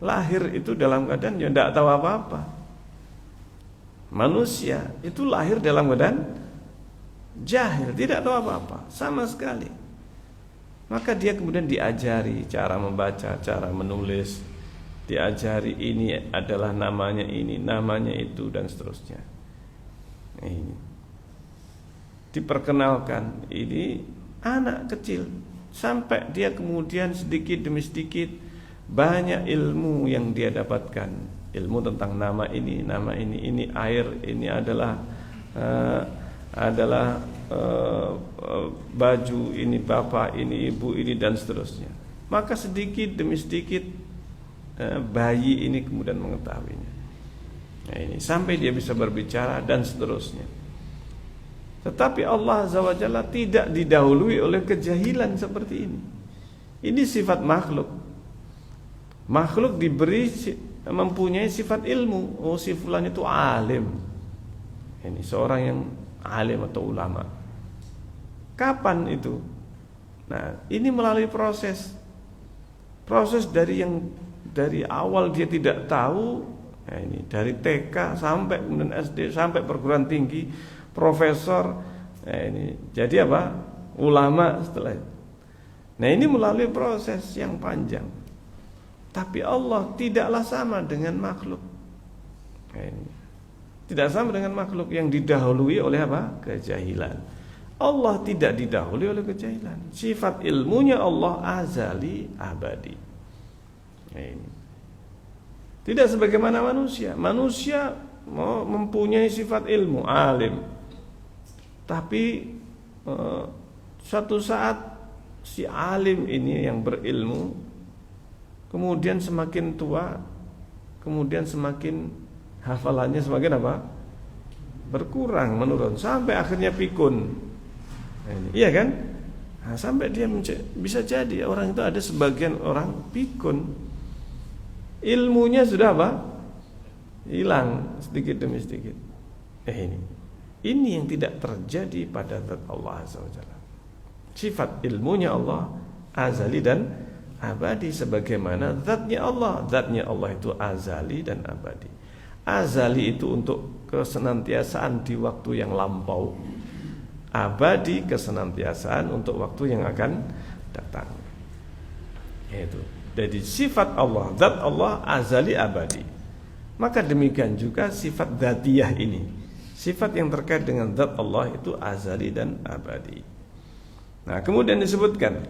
[SPEAKER 1] Lahir itu dalam keadaan ya tidak tahu apa-apa. Manusia itu lahir dalam keadaan jahil, tidak tahu apa-apa sama sekali. Maka dia kemudian diajari cara membaca, cara menulis, diajari ini adalah namanya ini, namanya itu, dan seterusnya. Ini diperkenalkan, ini anak kecil, sampai dia kemudian sedikit demi sedikit banyak ilmu yang dia dapatkan. Ilmu tentang nama ini air, ini adalah baju, ini bapak, ini ibu, ini, dan seterusnya. Maka sedikit demi sedikit bayi ini kemudian mengetahuinya. Nah ini sampai dia bisa berbicara dan seterusnya. Tetapi Allah Azza wa Jalla tidak didahului oleh kejahilan seperti ini. Ini sifat makhluk. Makhluk mempunyai sifat ilmu. Oh, si fulan itu alim. Ini seorang yang alim atau ulama. Kapan itu? Nah, ini melalui proses dari awal dia tidak tahu. Nah, ini dari TK sampai kemudian SD sampai perguruan tinggi, profesor. Nah, ini jadi apa? Ulama setelah itu. Nah, ini melalui proses yang panjang. Tapi Allah tidaklah sama dengan makhluk. Nah, ini tidak sama dengan makhluk yang didahului oleh apa? Kejahilan. Allah tidak didahului oleh kejahilan. Sifat ilmunya Allah azali abadi. Nah, ini tidak sebagaimana manusia. Manusia mempunyai sifat ilmu, alim. Tapi suatu saat si alim ini yang berilmu kemudian semakin tua, kemudian semakin hafalannya semakin apa? Berkurang, menurun, sampai akhirnya pikun. Nah, ini, iya kan? Nah, sampai dia bisa jadi orang itu ada sebagian orang pikun, ilmunya sudah apa? Hilang sedikit demi sedikit. Ini yang tidak terjadi pada zat Allah Azza wa Jalla. Sifat ilmunya Allah azali dan abadi sebagaimana zatnya Allah. Zatnya Allah itu azali dan abadi. Azali itu untuk kesenantiasaan di waktu yang lampau, abadi kesenantiasaan untuk waktu yang akan datang. Itu. Jadi sifat Allah, zat Allah azali abadi. Maka demikian juga sifat dzatiyah ini. Sifat yang terkait dengan zat Allah itu azali dan abadi. Nah, kemudian disebutkan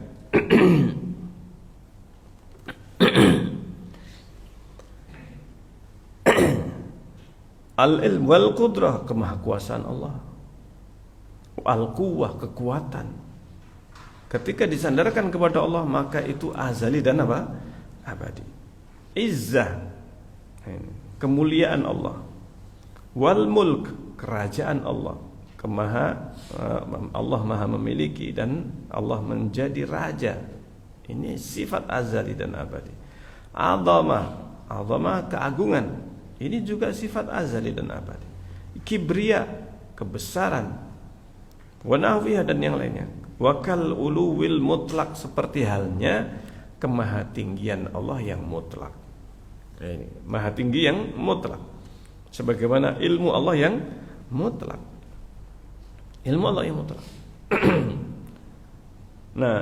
[SPEAKER 1] al-ilm wal qudrah, kemahakuasaan Allah. Al-quwwah, kekuatan. Ketika disandarkan kepada Allah, maka itu azali dan apa? Abadi. Izzah, kemuliaan Allah. wal mulk, kerajaan Allah, Allah maha memiliki dan Allah menjadi raja. Ini sifat azali dan abadi. Azamah keagungan, ini juga sifat azali dan abadi. Kibriya, kebesaran, wa nahwiha dan yang lainnya. Wakal uluwil mutlak, seperti halnya kemahatinggian Allah yang mutlak. Ini maha tinggi yang mutlak, sebagaimana ilmu Allah yang mutlak. Ilmu Allah yang mutlak. Nah,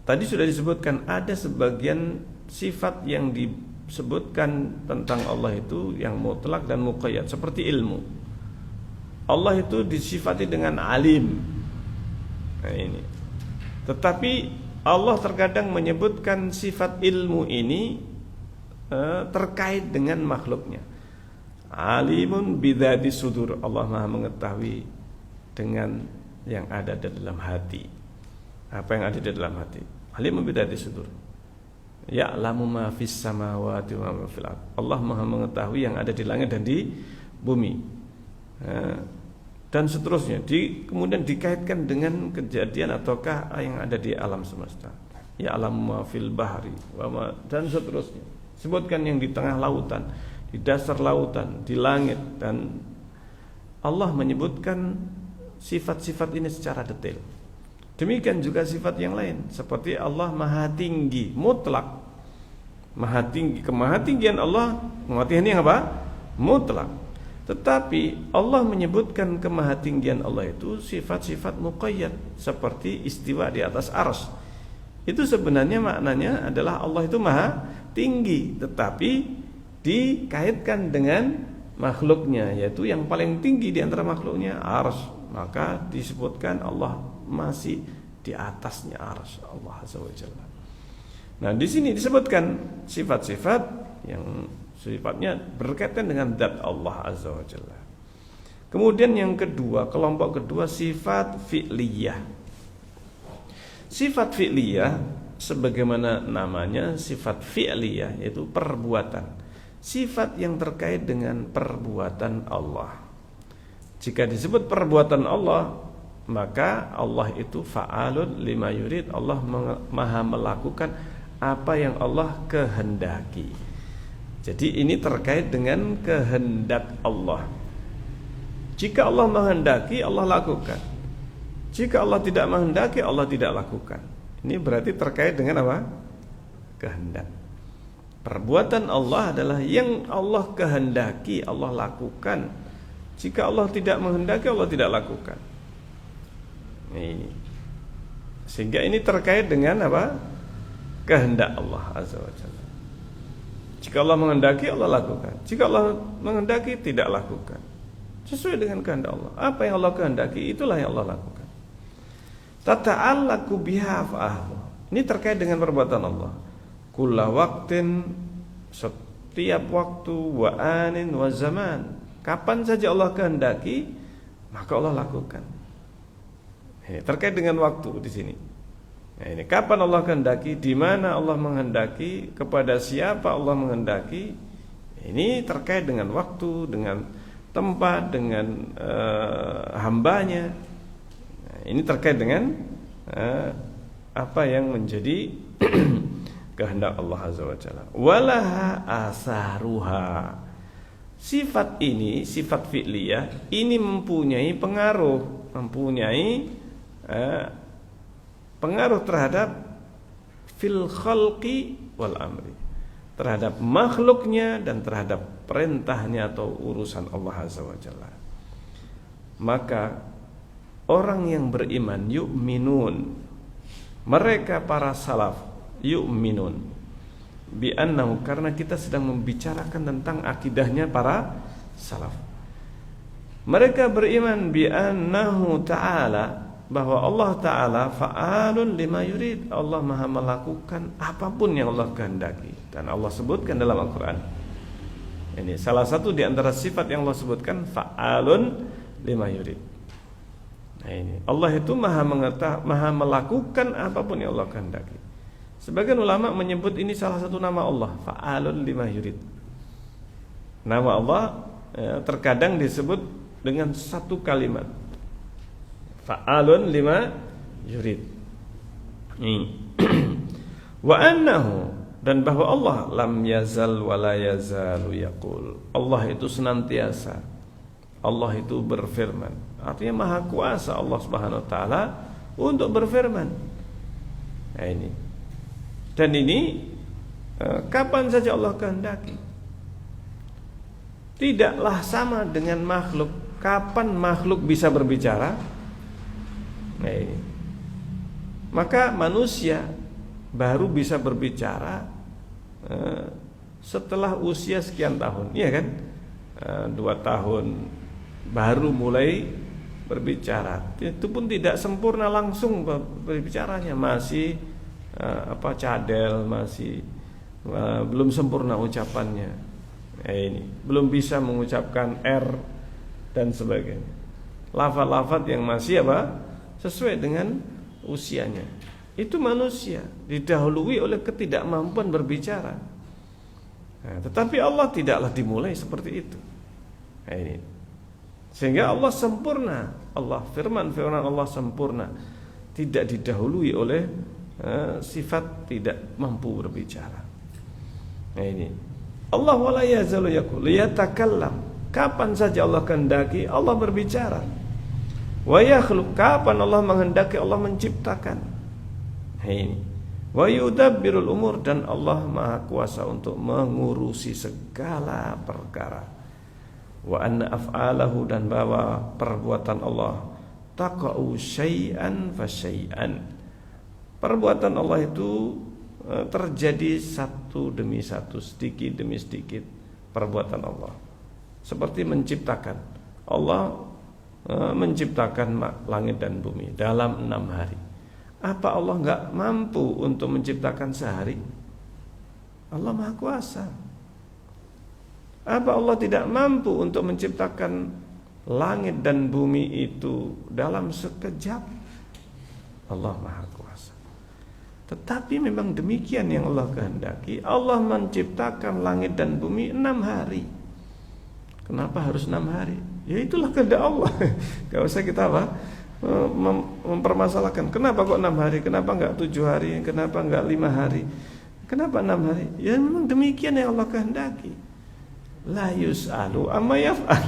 [SPEAKER 1] tadi sudah disebutkan ada sebagian sifat yang disebutkan tentang Allah itu yang mutlak dan muqayyad, seperti ilmu. Allah itu disifati dengan alim. Nah, ini. Tetapi Allah terkadang menyebutkan sifat ilmu ini terkait dengan makhluknya. Alimun bidzati sudur, Allah maha mengetahui dengan yang ada di dalam hati. Apa yang ada di dalam hati? Alimun bidzati sudur. Ya'lamu ma fis samawati wa ma fil ardh. Allah maha mengetahui yang ada di langit dan di bumi. Dan seterusnya, kemudian dikaitkan dengan kejadian ataukah yang ada di alam semesta. Ya'lamu ma fil bahri dan seterusnya. Sebutkan yang di tengah lautan, di dasar lautan, di langit, dan Allah menyebutkan sifat-sifat ini secara detail. Demikian juga sifat yang lain, seperti Allah maha tinggi mutlak. Maha tinggi, kemahatinggian Allah, kemahatinggian yang apa? Mutlak. Tetapi Allah menyebutkan kemahatinggian Allah itu sifat-sifat muqayyad, seperti istiwa di atas arsy. Itu sebenarnya maknanya adalah Allah itu maha tinggi, tetapi dikaitkan dengan makhluknya, yaitu yang paling tinggi di antara makhluknya arsy. Maka disebutkan Allah masih di atasnya arsy Allah Azza wa Jalla. Nah, di sini disebutkan sifat-sifat yang sifatnya berkaitan dengan zat Allah Azza wa Jalla. Kemudian yang kedua, kelompok kedua, sifat fi'liyah. Sifat fi'liyah sebagaimana namanya, sifat fi'liyah yaitu perbuatan. Sifat yang terkait dengan perbuatan Allah. Jika disebut perbuatan Allah, maka Allah itu fa'alun lima yurid. Allah maha melakukan apa yang Allah kehendaki. Jadi ini terkait dengan kehendak Allah. Jika Allah menghendaki, Allah lakukan. Jika Allah tidak menghendaki, Allah tidak lakukan. Ini berarti terkait dengan apa? Kehendak. Perbuatan Allah adalah yang Allah kehendaki, Allah lakukan. Jika Allah tidak menghendaki, Allah tidak lakukan. Ini. Sehingga ini terkait dengan apa? Kehendak Allah Azza wa Jalla. Jika Allah menghendaki, Allah lakukan. Jika Allah menghendaki, tidak lakukan. Sesuai dengan kehendak Allah. Apa yang Allah kehendaki, itulah yang Allah lakukan. Tata'allaqu biha fa'ahlu. Ini terkait dengan perbuatan Allah. Kulla waqtin, setiap waktu, wa anin wa zaman. Kapan saja Allah kehendaki, maka Allah lakukan. Ini terkait dengan waktu di sini. Nah, ini kapan Allah kehendaki, di mana Allah menghendaki, kepada siapa Allah menghendaki. Ini terkait dengan waktu, dengan tempat, dengan hambanya. Nah, ini terkait dengan apa yang menjadi kehendak Allah Azza wa Jalla. Walaha asaruha. Sifat ini, sifat fi'liyah, ini mempunyai pengaruh, pengaruh terhadap fil khalqi wal amri, terhadap makhluknya dan terhadap perintahnya atau urusan Allah Azza wa Jalla. Maka orang yang beriman yu'minun, mereka para salaf yu'minun bi annahu, karena kita sedang membicarakan tentang akidahnya para salaf. Mereka beriman bi annahu ta'ala, bahwa Allah Ta'ala fa'alun lima yurid. Allah maha melakukan apapun yang Allah kehendaki. Dan Allah sebutkan dalam Al-Quran. Ini salah satu di antara sifat yang Allah sebutkan, fa'alun lima yurid. Nah, ini Allah itu maha melakukan apapun yang Allah kehendaki. Sebagian ulama menyebut ini salah satu nama Allah, fa'alun lima yurid. Nama Allah terkadang disebut dengan satu kalimat, fa'alun lima yurid. Wa annahu, dan bahwa Allah lam yazal wa la yazalu yaqul. Allah itu senantiasa, Allah itu berfirman. Artinya maha kuasa Allah Subhanahu wa taala untuk berfirman. Nah ini. Dan ini kapan saja Allah kehendaki. Tidaklah sama dengan makhluk. Kapan makhluk bisa berbicara? Nah ini. Maka manusia baru bisa berbicara setelah usia sekian tahun, iya kan? 2 tahun baru mulai berbicara. Itu pun tidak sempurna langsung berbicaranya, masih cadel, masih belum sempurna ucapannya. Ini belum bisa mengucapkan R dan sebagainya. Lafaz-lafaz yang masih sesuai dengan usianya. Itu manusia didahului oleh ketidakmampuan berbicara. Nah, tetapi Allah tidaklah dimulai seperti itu. Nah, ini. Sehingga Allah sempurna. Allah firman Allah sempurna, tidak didahului oleh sifat tidak mampu berbicara. Nah ini. Allah wala yazalu yaqul yatakallam. Kapan saja Allah kehendaki Allah berbicara. Wa yakhluq, kapan Allah menghendaki Allah menciptakan. Ini wa yudabbirul umur, dan Allah maha kuasa untuk mengurusi segala perkara. Wa anna af'alahu, dan bahwa perbuatan Allah taqa'u syai'an fa syai'an. Perbuatan Allah itu terjadi satu demi satu, sedikit demi sedikit perbuatan Allah. Seperti menciptakan. Allah menciptakan langit dan bumi dalam 6 hari. Apa Allah enggak mampu untuk menciptakan sehari? Allah Maha Kuasa. Apa Allah tidak mampu untuk menciptakan langit dan bumi itu dalam sekejap? Allah Maha Kuasa. Tetapi memang demikian yang Allah kehendaki. Allah menciptakan langit dan bumi 6 hari. Kenapa harus 6 hari? Ya itulah kehendak Allah. Gak usah kita mempermasalahkan. Kenapa kok 6 hari? Kenapa enggak 7 hari? Kenapa enggak 5 hari? Kenapa 6 hari? Ya memang demikian yang Allah kehendaki. La yus'alu amma yaf'al.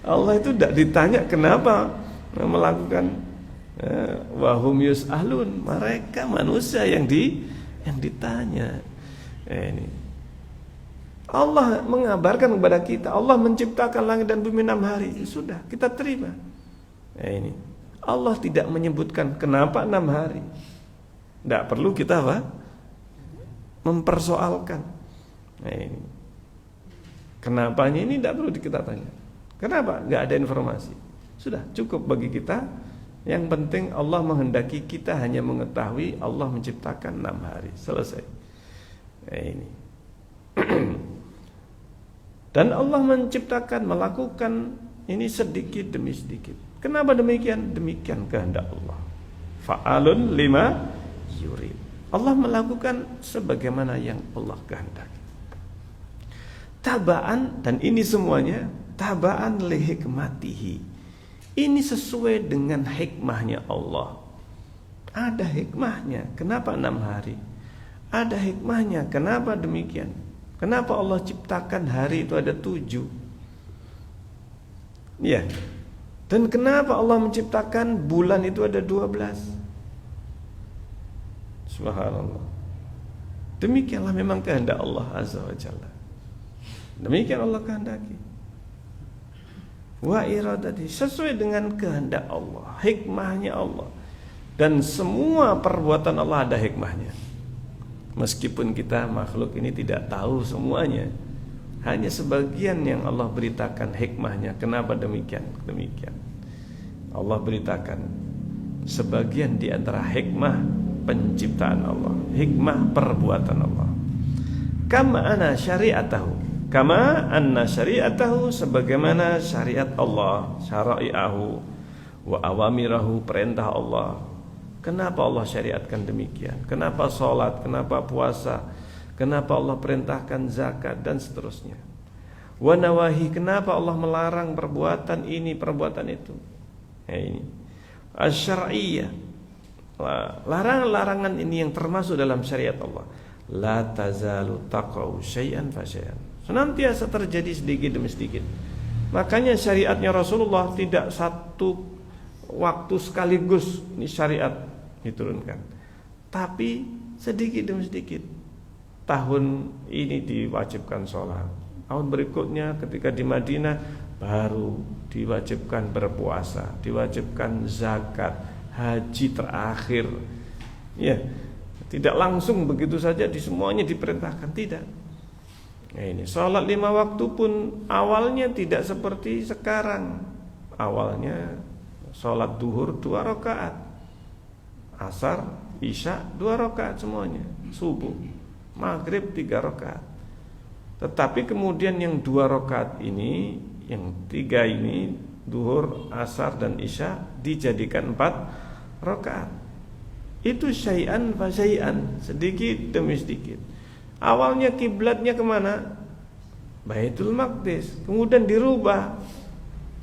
[SPEAKER 1] Allah itu tidak ditanya kenapa melakukan wahum yus'alun. Mereka manusia yang ditanya. Ini Allah mengabarkan kepada kita, Allah menciptakan langit dan bumi 6 hari. Sudah, kita terima. Ini Allah tidak menyebutkan kenapa 6 hari. Tidak perlu kita mempersoalkan. Ini kenapanya ini tidak perlu kita tanya. Kenapa? Tidak ada informasi. Sudah cukup bagi kita. Yang penting Allah menghendaki kita hanya mengetahui Allah menciptakan 6 hari. Selesai. Ini. Dan Allah menciptakan, melakukan ini sedikit demi sedikit. Kenapa demikian? Demikian kehendak Allah. Fa'alun lima yurid. Allah melakukan sebagaimana yang Allah kehendaki. Tabaan, dan ini semuanya tabaan li hikmatihi. Ini sesuai dengan hikmahnya Allah. Ada hikmahnya. Kenapa 6 hari? Ada hikmahnya. Kenapa demikian? Kenapa Allah ciptakan hari itu ada 7? Ya. Dan kenapa Allah menciptakan bulan itu ada 12? Subhanallah. Demikianlah memang kehendak Allah Azza wa Jalla. Demikian Allah kehendaki. Wa iradati, sesuai dengan kehendak Allah, hikmahnya Allah. Dan semua perbuatan Allah ada hikmahnya. Meskipun kita makhluk ini tidak tahu semuanya, hanya sebagian yang Allah beritakan hikmahnya. Kenapa demikian? Demikian Allah beritakan sebagian di antara hikmah penciptaan Allah, hikmah perbuatan Allah. Kama anna syari'atahu, kama anna syari'atahu, sebagaimana syariat Allah, syara'i'ahu wa awamirahu, perintah Allah. Kenapa Allah syariatkan demikian? Kenapa sholat? Kenapa puasa? Kenapa Allah perintahkan zakat dan seterusnya? Wa nawahi, kenapa Allah melarang perbuatan ini, perbuatan itu? Ini asy-syar'iyyah. Larangan-larangan ini yang termasuk dalam syariat Allah. La tazalu taqau syai'an fa syai'an. Senantiasa terjadi sedikit demi sedikit. Makanya syariatnya Rasulullah tidak satu waktu sekaligus ini syariat diturunkan, tapi sedikit demi sedikit. Tahun ini diwajibkan sholat, tahun berikutnya ketika di Madinah baru diwajibkan berpuasa, diwajibkan zakat, haji terakhir. Ya, tidak langsung begitu saja di semuanya diperintahkan, tidak. Nah, ini sholat 5 waktu pun awalnya tidak seperti sekarang. Awalnya sholat duhur 2 rakaat, asar, isya 2 rakaat semuanya, subuh, maghrib 3 rakaat. Tetapi kemudian yang 2 rakaat ini, yang 3 ini, duhur, asar dan isya, dijadikan 4 rakaat. Itu syai'an fa syai'an, sedikit demi sedikit. Awalnya kiblatnya kemana? Baitul Maqdis, kemudian dirubah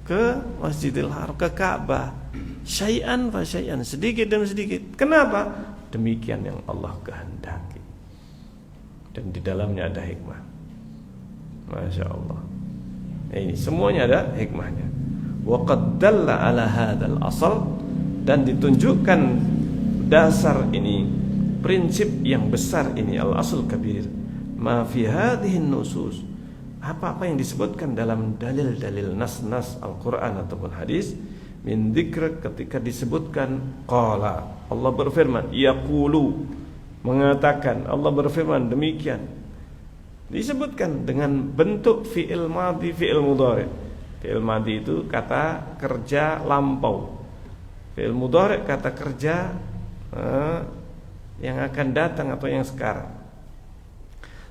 [SPEAKER 1] ke Masjidil Haram, ke Ka'bah. Syai'an fa syai'an, sedikit demi sedikit. Kenapa? Demikian yang Allah kehendaki. Dan di dalamnya ada hikmah. Masya Allah. Ini semuanya ada hikmahnya. Wa qad dalla ala hadzal asal, dan ditunjukkan dasar ini, prinsip yang besar ini, al-asl kabir, ma fi hadhihi nusus, apa-apa yang disebutkan dalam dalil-dalil nas-nas Al-Quran ataupun hadis, min dzikr, ketika disebutkan qala, Allah berfirman, yaqulu, mengatakan, Allah berfirman demikian, disebutkan dengan bentuk fi'il madhi, fi'il mudhari. Fi'il madhi itu kata kerja lampau, fi'il mudhari kata kerja yang akan datang atau yang sekarang.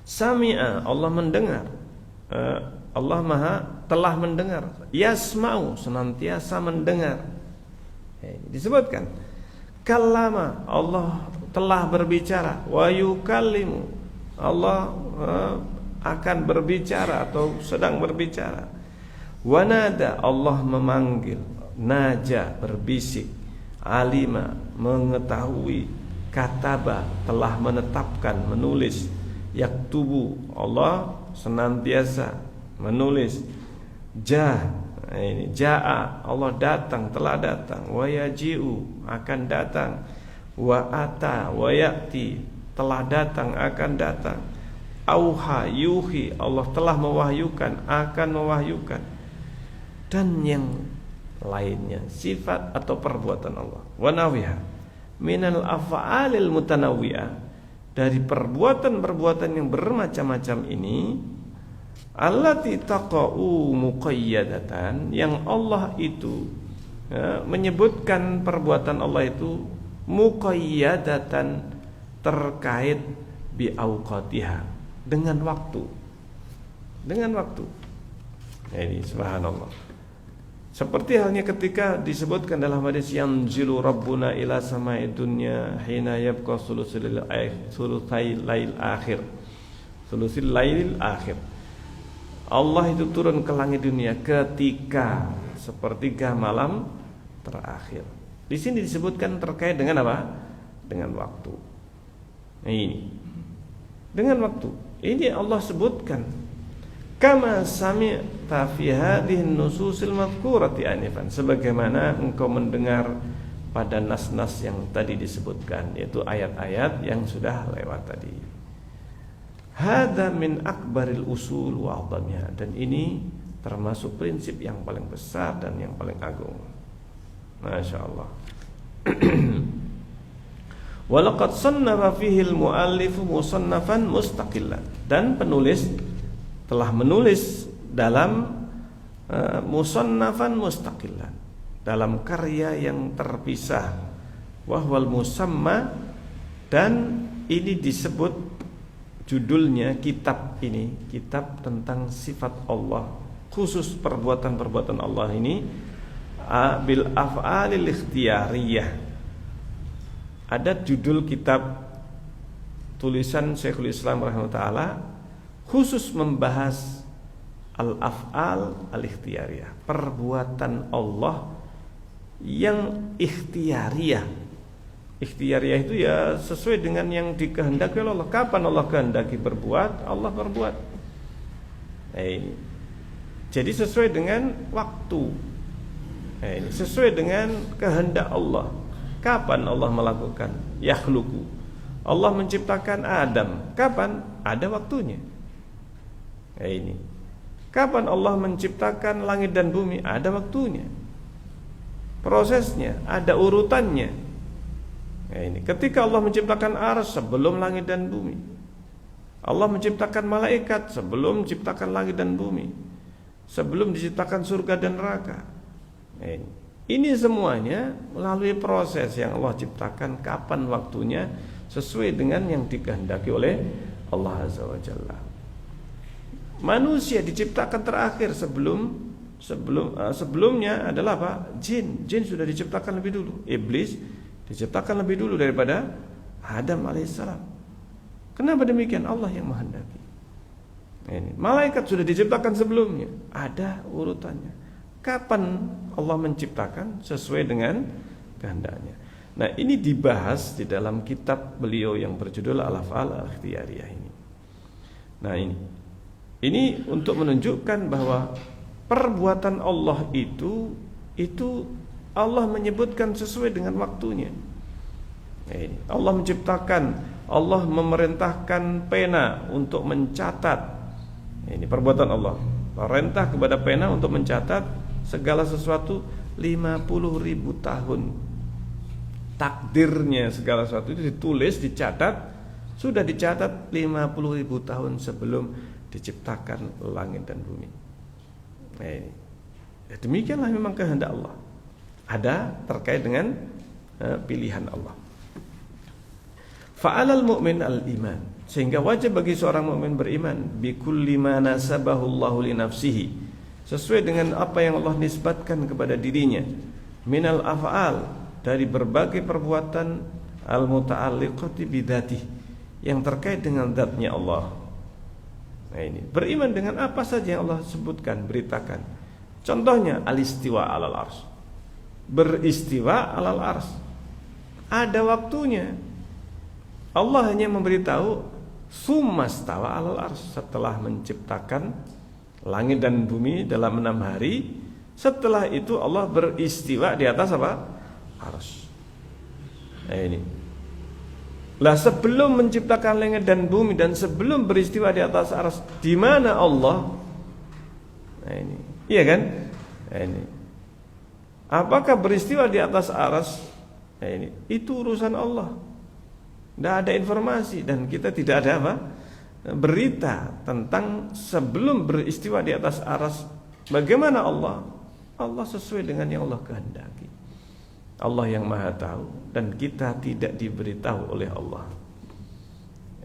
[SPEAKER 1] Sami'a, Allah mendengar, Allah telah mendengar. Yasma'u, senantiasa mendengar. Disebutkan. Kallama, Allah telah berbicara. Wa yukallimu, Allah akan berbicara atau sedang berbicara. Wa nada, Allah memanggil. Naja, berbisik. Alima, mengetahui. Kataba, telah menetapkan, menulis. Yaktubu, Allah senantiasa menulis. Ini jaa, Allah datang, telah datang. Wa yaji'u, akan datang. Wa ata, wa ya'ti, telah datang, akan datang. Auha, yuhi, Allah telah mewahyukan, akan mewahyukan. Dan yang lainnya, sifat atau perbuatan Allah. Wa nawiha minal af'alil mutanawwi'ah, dari perbuatan-perbuatan yang bermacam-macam ini, allati taqa'u muqayyadatan, yang Allah itu menyebutkan perbuatan Allah itu muqayyadatan, terkait bi auqatiha, dengan waktu. Dengan waktu. Ini subhanallah. Seperti halnya ketika disebutkan dalam hadis, yanzilu rabbuna ila samai dunya hina yabqa sulusil lail akhir. Sulusil lail akhir. Allah itu turun ke langit dunia ketika sepertiga malam terakhir. Di sini disebutkan terkait dengan apa? Dengan waktu. Nah, ini. Dengan waktu. Ini Allah sebutkan. Kama sami'ta fi hadhihi nususil madhkurati anifan, sebagaimana engkau mendengar pada nas-nas yang tadi disebutkan, yaitu ayat-ayat yang sudah lewat tadi. Hadza min akbaril usul wa a'dhamiha, dan ini termasuk prinsip yang paling besar dan yang paling agung. Masya Allah. Walaqad sannafa fihi al-mu'allif musannafan mustaqillan, dan penulis telah menulis dalam musannafan mustaqillan, dalam karya yang terpisah, wahwal musamma, dan ini disebut judulnya kitab ini, kitab tentang sifat Allah, khusus perbuatan-perbuatan Allah ini, bil af'alil ikhtiyariyah. Ada judul kitab tulisan Syekhul Islam rahimahullah ta'ala, khusus membahas al-af'al al-ikhtiyariyah, perbuatan Allah yang ikhtiariyah. Ikhtiariyah itu ya sesuai dengan yang dikehendaki oleh Allah. Kapan Allah kehendaki berbuat, Allah berbuat. Ini. Jadi sesuai dengan waktu. Ini sesuai dengan kehendak Allah. Kapan Allah melakukan? Yakhluqu. Allah menciptakan Adam. Kapan? Ada waktunya. Ini. Kapan Allah menciptakan langit dan bumi? Ada waktunya. Prosesnya, ada urutannya. Ini. Ketika Allah menciptakan arsy sebelum langit dan bumi. Allah menciptakan malaikat sebelum menciptakan langit dan bumi. Sebelum diciptakan surga dan neraka. Ini semuanya melalui proses yang Allah ciptakan, kapan waktunya sesuai dengan yang dikehendaki oleh Allah Azza wa Jalla. Manusia diciptakan terakhir sebelumnya adalah apa? Jin sudah diciptakan lebih dulu. Iblis diciptakan lebih dulu daripada Adam alaihissalam. Kenapa demikian? Allah yang menghendaki. Ini malaikat sudah diciptakan sebelumnya, ada urutannya. Kapan Allah menciptakan sesuai dengan kehendaknya. Nah, ini dibahas di dalam kitab beliau yang berjudul Al-Af'al Al-Ikhtiyariyah ini. Nah, ini untuk menunjukkan bahwa perbuatan Allah itu Allah menyebutkan sesuai dengan waktunya. Allah menciptakan, Allah memerintahkan pena untuk mencatat. Ini perbuatan Allah. Perintah kepada pena untuk mencatat segala sesuatu 50.000 tahun. Takdirnya segala sesuatu itu ditulis, dicatat, sudah dicatat 50.000 tahun sebelum diciptakan langit dan bumi. Demikianlah memang kehendak Allah. Ada terkait dengan pilihan Allah. Fa'alal mu'min al-iman, sehingga wajib bagi seorang mukmin beriman bi kulli ma nasabahu Allahu li nafsihi, sesuai dengan apa yang Allah nisbatkan kepada dirinya, minal af'al, dari berbagai perbuatan al-muta'alliqati bidzatihi, yang terkait dengan zatnya Allah. Nah, ini beriman dengan apa saja yang Allah sebutkan, beritakan. Contohnya al-istiwa alal ars. Beristiwa alal ars. Ada waktunya. Allah hanya memberitahu summastawa alal ars, setelah menciptakan langit dan bumi dalam 6 hari. Setelah itu Allah beristiwa di atas apa? Ars. Nah, ini. Lah sebelum menciptakan langit dan bumi dan sebelum beristiwa di atas arsy, di mana Allah? Nah, ini, iya kan? Nah, ini. Apakah beristiwa di atas arsy? Nah, ini, itu urusan Allah. Tidak ada informasi dan kita tidak ada apa? Berita tentang sebelum beristiwa di atas arsy. Bagaimana Allah? Allah sesuai dengan yang Allah kehendaki. Allah yang maha tahu dan kita tidak diberitahu oleh Allah.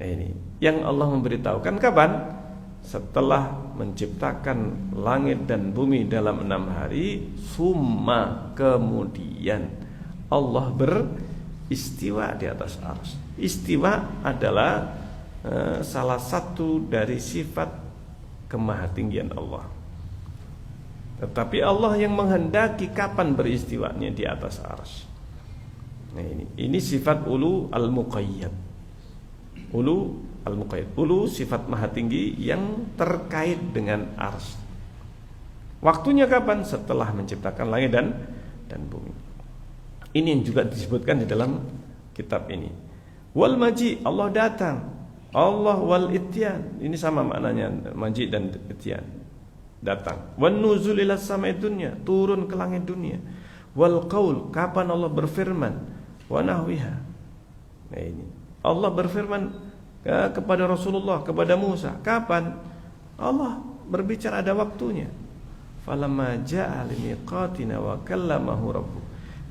[SPEAKER 1] Ini yang Allah memberitahukan kapan? Setelah menciptakan langit dan bumi dalam 6 hari, summa, kemudian Allah beristiwa di atas arsy. Istiwa adalah salah satu dari sifat kemahatinggian Allah. Tetapi Allah yang menghendaki kapan beristiwanya di atas arsy. Nah, ini sifat ulu al-muqayyad. Ulu al-muqayyad. Ulu sifat maha tinggi yang terkait dengan arsy. Waktunya kapan? Setelah menciptakan langit dan bumi. Ini yang juga disebutkan di dalam kitab ini. Wal maji, Allah datang. Allah wal ityan. Ini sama maknanya, maji dan ityan. Datang. Wan nuzul ila samai dunya, turun ke langit dunia. Wal qaul, kapan Allah berfirman? Wa nahwiha. Nah, ini Allah berfirman kepada Rasulullah, kepada Musa. Kapan? Allah berbicara, ada waktunya. Falamma ja'a limiqatina wa kallamahu rabbuh.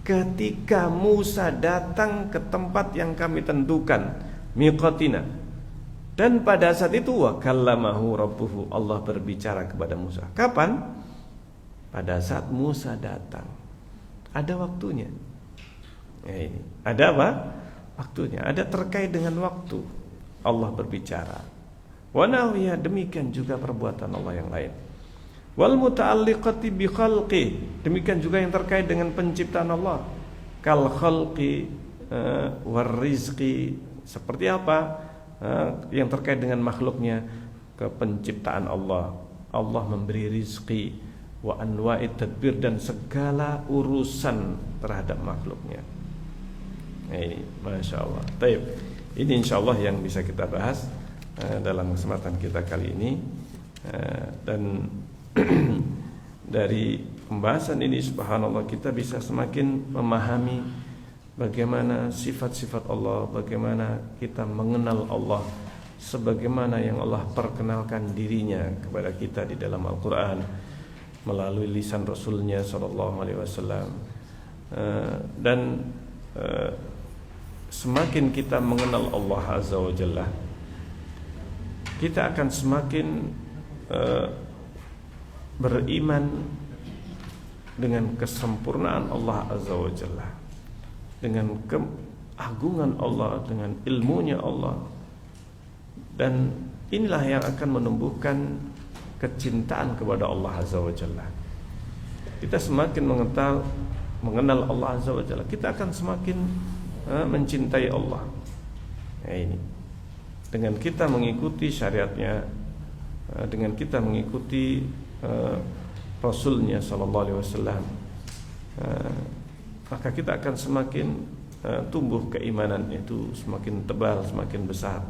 [SPEAKER 1] Ketika Musa datang ke tempat yang kami tentukan, miqatina, dan pada saat itu wa kallamahu rabbuhu, Allah berbicara kepada Musa. Kapan? Pada saat Musa datang. Ada waktunya. Ya, ini. Ada apa? Waktunya. Ada terkait dengan waktu Allah berbicara. Wa nahwiya, demikian juga perbuatan Allah yang lain. Wal muta'alliqati bi khalqi, demikian juga yang terkait dengan penciptaan Allah. Kal khalqi war rizqi, seperti apa yang terkait dengan makhluknya, ke penciptaan Allah. Allah memberi rizki wa anwa'it tadbir, dan segala urusan terhadap makhluknya. Ini Masya Allah. Taib. Ini insya Allah yang bisa kita bahas dalam kesempatan kita kali ini. Dan dari pembahasan ini subhanallah kita bisa semakin memahami bagaimana sifat-sifat Allah, bagaimana kita mengenal Allah sebagaimana yang Allah perkenalkan dirinya kepada kita di dalam Al-Quran melalui lisan Rasulnya sallallahu alaihi wasallam. Dan semakin kita mengenal Allah Azza wa Jalla, kita akan semakin beriman dengan kesempurnaan Allah Azza wa Jalla, dengan keagungan Allah, dengan ilmunya Allah. Dan inilah yang akan menumbuhkan kecintaan kepada Allah Azza wa Jalla. Kita semakin mengenal Allah Azza wa Jalla, kita akan semakin mencintai Allah. Ini dengan kita mengikuti syariatnya, dengan kita mengikuti Rasulnya sallallahu alaihi wasallam, maka kita akan semakin tumbuh keimanan itu semakin tebal, semakin besar.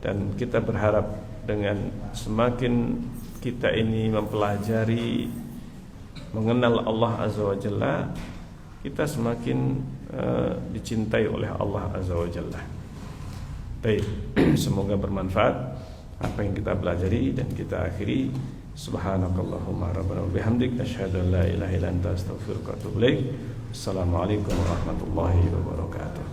[SPEAKER 1] Dan kita berharap dengan semakin kita ini mempelajari mengenal Allah Azza wa Jalla, kita semakin dicintai oleh Allah Azza wa Jalla. Baik, semoga bermanfaat apa yang kita pelajari dan kita akhiri. Subhanakallahumma rabbana wa bihamdik, asyhadu an la ilaha illa anta, astaghfiruka wa atubu ilaik. Assalamualaikum warahmatullahi wabarakatuh.